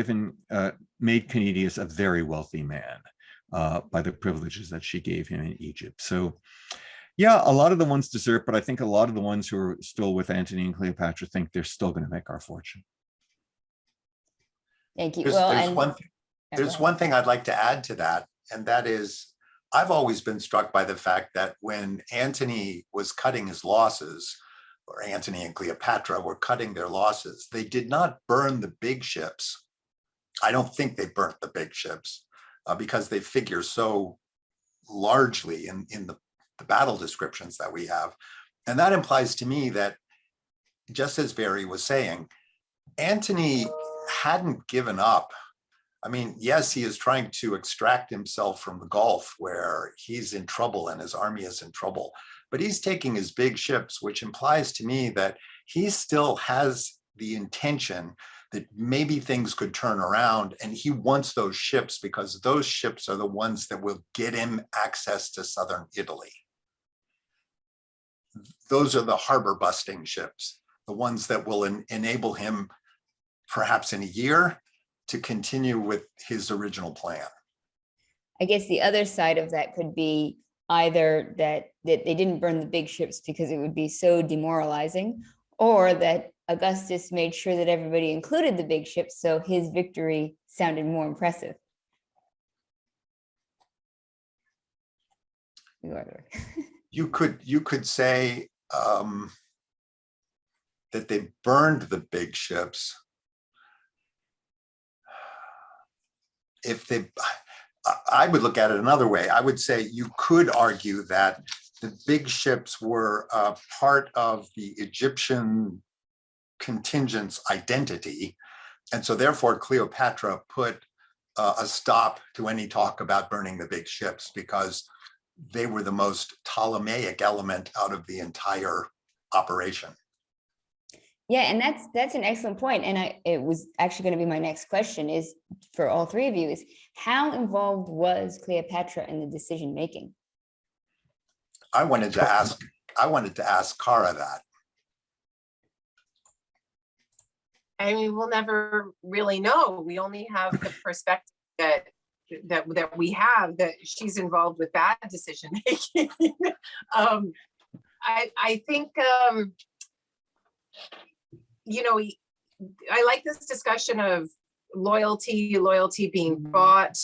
made Canidius a very wealthy man by the privileges that she gave him in Egypt. So yeah, a lot of the ones desert, but I think a lot of the ones who are still with Antony and Cleopatra think they're still going to make our fortune. Thank you. There's one thing I'd like to add to that, and that is, I've always been struck by the fact that when Antony was cutting his losses, or Antony and Cleopatra were cutting their losses, they did not burn the big ships. I don't think they burnt the big ships because they figure so largely in the battle descriptions that we have. And that implies to me that, just as Barry was saying, Antony hadn't given up. I mean, yes, he is trying to extract himself from the Gulf where he's in trouble and his army is in trouble, but he's taking his big ships, which implies to me that he still has the intention that maybe things could turn around, and he wants those ships because those ships are the ones that will get him access to southern Italy. Those are the harbor busting ships, the ones that will enable him, perhaps in a year, to continue with his original plan. I guess the other side of that could be either that they didn't burn the big ships because it would be so demoralizing, or that Augustus made sure that everybody included the big ships, so his victory sounded more impressive. You could say that they burned the big ships. I would look at it another way. I would say you could argue that the big ships were part of the Egyptian contingent's identity. And so therefore Cleopatra put a stop to any talk about burning the big ships because they were the most Ptolemaic element out of the entire operation. Yeah, and that's an excellent point. And it was actually going to be my next question, is for all three of you, is how involved was Cleopatra in the decision making? I wanted to ask Kara that. I mean, we'll never really know. We only have the perspective that we have, that she's involved with bad decision making. I think you know, I like this discussion of loyalty being bought,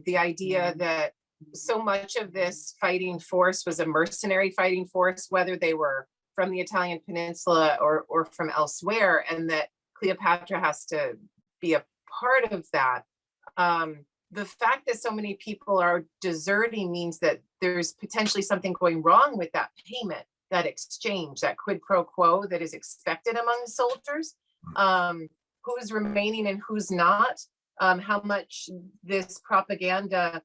the idea that so much of this fighting force was a mercenary fighting force, whether they were from the Italian peninsula or from elsewhere, and that Cleopatra has to be a part of that. The fact that so many people are deserting means that there's potentially something going wrong with that payment, that exchange, that quid pro quo that is expected among the soldiers, who's remaining and who's not, how much this propaganda,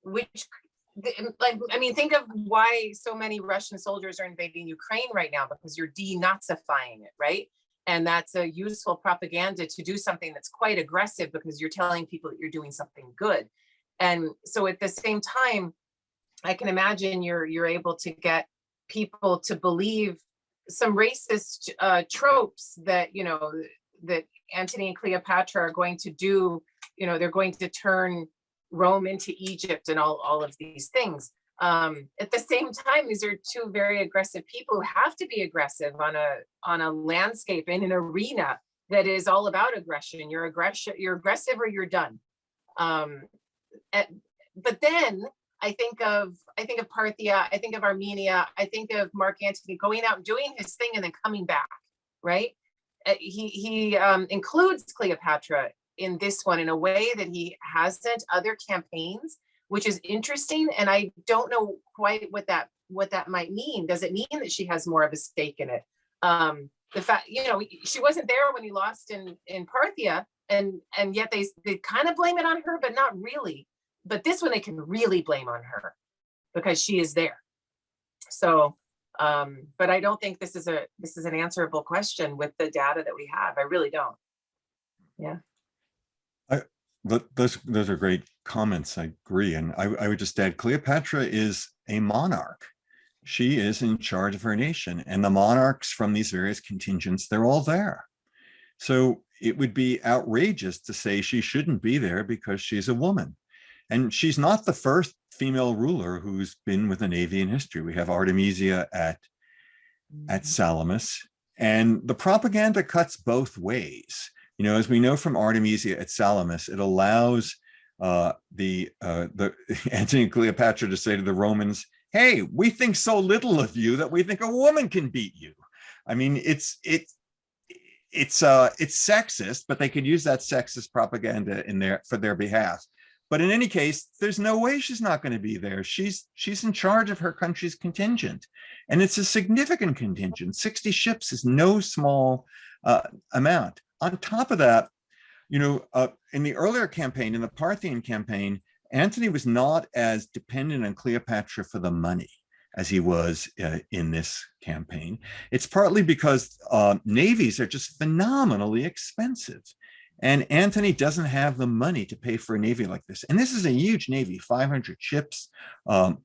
I mean, think of why so many Russian soldiers are invading Ukraine right now, because you're denazifying it, right? And that's a useful propaganda to do something that's quite aggressive because you're telling people that you're doing something good. And so at the same time, I can imagine you're able to get people to believe some racist tropes that, you know, that Antony and Cleopatra are going to do, you know, they're going to turn Rome into Egypt and all of these things. At the same time, these are two very aggressive people who have to be aggressive on a landscape in an arena that is all about aggression. You're aggressive or you're done. But then I think of Parthia, I think of Armenia, I think of Mark Antony going out and doing his thing and then coming back, right? He includes Cleopatra in this one in a way that he hasn't other campaigns, which is interesting. And I don't know quite what that might mean. Does it mean that she has more of a stake in it? The fact, she wasn't there when he lost in Parthia, and yet they kind of blame it on her, but not really. But this one they can really blame on her because she is there. So, but I don't think this is an answerable question with the data that we have. I really don't. Yeah. Those are great comments. I agree. And I would just add, Cleopatra is a monarch. She is in charge of her nation, and the monarchs from these various contingents, they're all there. So it would be outrageous to say she shouldn't be there because she's a woman. And she's not the first female ruler who's been with the Navy in history. We have Artemisia at Salamis, and the propaganda cuts both ways. As we know from Artemisia at Salamis, it allows the Antony and Cleopatra to say to the Romans, "Hey, we think so little of you that we think a woman can beat you." I mean, it's sexist, but they could use that sexist propaganda for their behalf. But in any case, there's no way she's not going to be there. She's in charge of her country's contingent, and it's a significant contingent. 60 ships is no small amount. On top of that, in the earlier campaign, in the Parthian campaign, Antony was not as dependent on Cleopatra for the money as he was in this campaign. It's partly because navies are just phenomenally expensive. And Antony doesn't have the money to pay for a navy like this. And this is a huge navy, 500 ships. And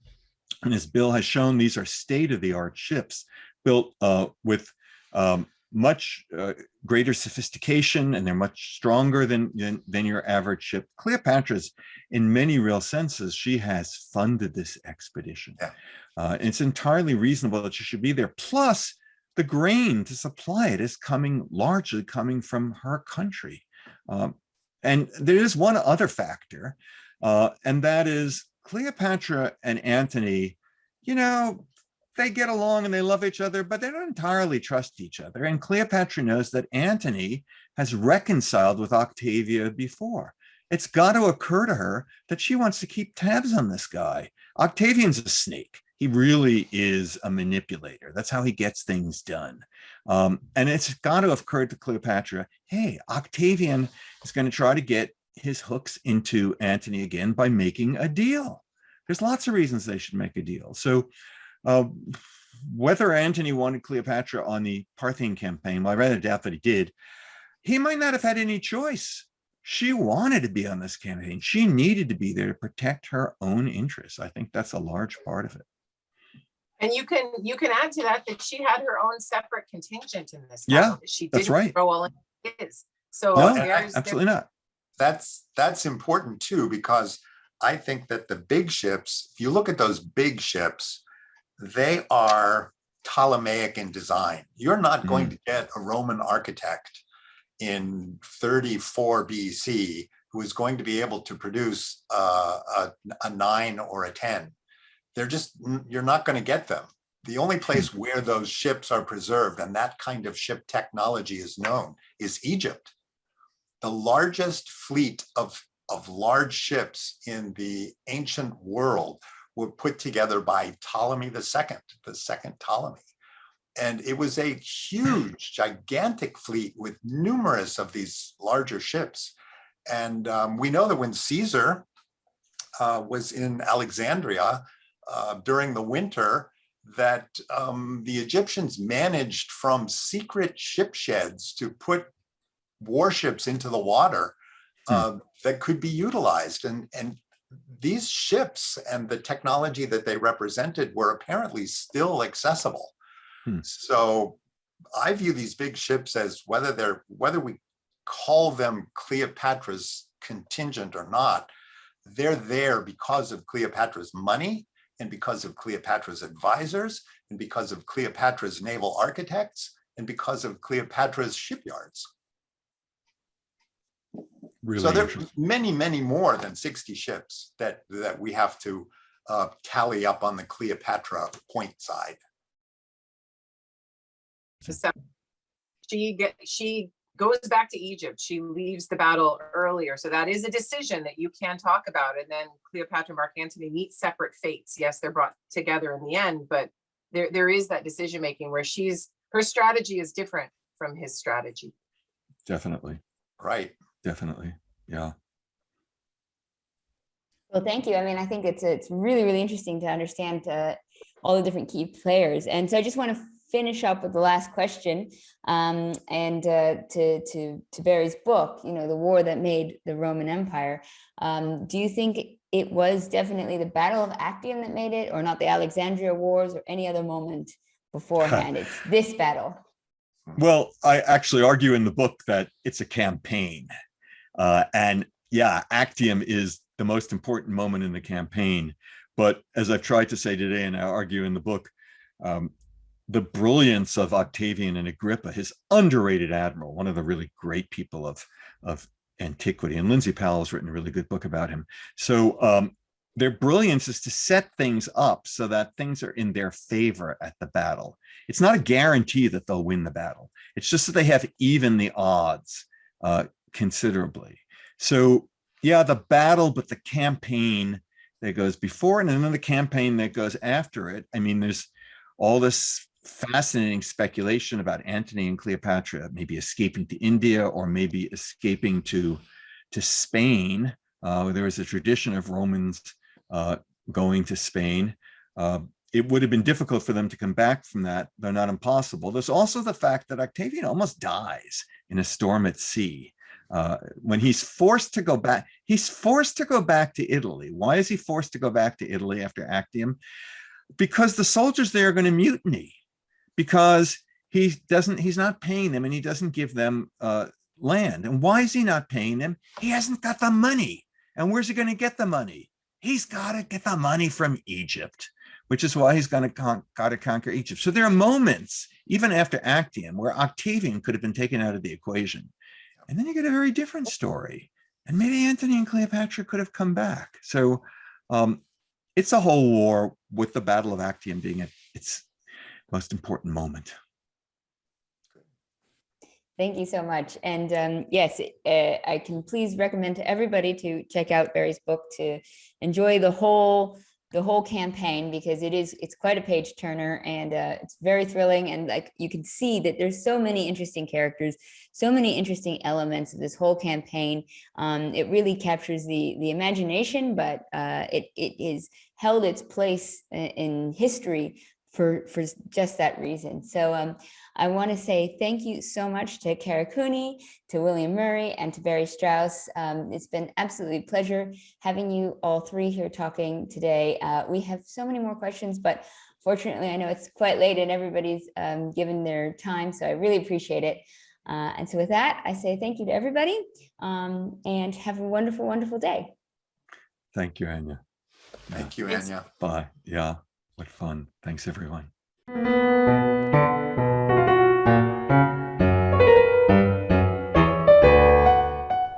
as Bill has shown, these are state-of-the-art ships built with much greater sophistication, and they're much stronger than your average ship. Cleopatra's, in many real senses, she has funded this expedition. Yeah. It's entirely reasonable that she should be there. Plus, the grain to supply it is largely coming from her country. And there is one other factor, and that is Cleopatra and Antony, they get along and they love each other, but they don't entirely trust each other. And Cleopatra knows that Antony has reconciled with Octavia before. It's got to occur to her that she wants to keep tabs on this guy. Octavian's a snake. He really is a manipulator. That's how he gets things done. And it's got to have occurred to Cleopatra, hey, Octavian is going to try to get his hooks into Antony again by making a deal. There's lots of reasons they should make a deal. So whether Antony wanted Cleopatra on the Parthian campaign, well, I rather doubt that he did. He might not have had any choice. She wanted to be on this campaign. She needed to be there to protect her own interests. I think that's a large part of it. And you can add to that she had her own separate contingent in this. Yeah, she that's didn't right. throw all in his. So no, absolutely not. That's important too, because I think that the big ships, if you look at those big ships, they are Ptolemaic in design. You're not going to get a Roman architect in 34 BC who is going to be able to produce a 9 or a 10. You're not going to get them. The only place where those ships are preserved and that kind of ship technology is known is Egypt. The largest fleet of large ships in the ancient world were put together by Ptolemy II, the second Ptolemy. And it was a huge, gigantic fleet with numerous of these larger ships. And we know that when Caesar was in Alexandria during the winter, that the Egyptians managed from secret ship sheds to put warships into the water that could be utilized. And these ships and the technology that they represented were apparently still accessible. So I view these big ships as whether we call them Cleopatra's contingent or not, They're there because of Cleopatra's money and because of Cleopatra's advisors and because of Cleopatra's naval architects and because of Cleopatra's shipyards. Really So there are interesting. many, many more than 60 ships that we have to tally up on the Cleopatra point side. So she goes back to Egypt. She leaves the battle earlier. So that is a decision that you can talk about. And then Cleopatra and Mark Antony meet separate fates. Yes, they're brought together in the end, but there is that decision making where her strategy is different from his strategy. Definitely. Right. Definitely. Yeah. Well, thank you. I mean, I think it's really, really interesting to understand all the different key players. And so I just want to finish up with the last question, and to Barry's book, you know, The War That Made the Roman Empire. Do you think it was definitely the Battle of Actium that made it, or not the Alexandria Wars or any other moment beforehand? It's this battle. Well, I actually argue in the book that it's a campaign. And yeah, Actium is the most important moment in the campaign. But as I've tried to say today, and I argue in the book, the brilliance of Octavian and Agrippa, his underrated admiral, one of the really great people of antiquity. And Lindsay Powell's written a really good book about him. So their brilliance is to set things up so that things are in their favor at the battle. It's not a guarantee that they'll win the battle. It's just that they have even the odds considerably. So yeah, the battle, but the campaign that goes before and then the campaign that goes after it. I mean, there's all this fascinating speculation about Antony and Cleopatra maybe escaping to India or maybe escaping to Spain. There was a tradition of Romans going to Spain. It would have been difficult for them to come back from that, though not impossible. There's also the fact that Octavian almost dies in a storm at sea. When he's forced to go back to Italy. Why is he forced to go back to Italy after Actium? Because the soldiers there are going to mutiny, because he's not paying them and he doesn't give them land. And why is he not paying them? He hasn't got the money. And where's he going to get the money? He's got to get the money from Egypt, which is why he's going to conquer Egypt. So there are moments, even after Actium, where Octavian could have been taken out of the equation. And then you get a very different story. And maybe Antony and Cleopatra could have come back. So it's a whole war, with the Battle of Actium being its most important moment. Thank you so much. And yes, I can please recommend to everybody to check out Barry's book to enjoy the whole campaign, because it's quite a page turner, and it's very thrilling. And like, you can see that there's so many interesting characters, so many interesting elements of this whole campaign. It really captures the imagination, but it is held its place in history for just that reason. So I want to say thank you so much to Kara Cooney, to William Murray, and to Barry Strauss. It's been absolutely a pleasure having you all three here talking today. We have so many more questions, but fortunately, I know it's quite late and everybody's given their time, so I really appreciate it. And so with that, I say thank you to everybody, and have a wonderful, wonderful day. Thank you, Anya. Thank you, Thanks. Anya. Bye. Yeah, what fun. Thanks, everyone.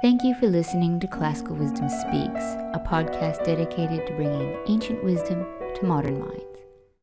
Thank you for listening to Classical Wisdom Speaks, a podcast dedicated to bringing ancient wisdom to modern minds.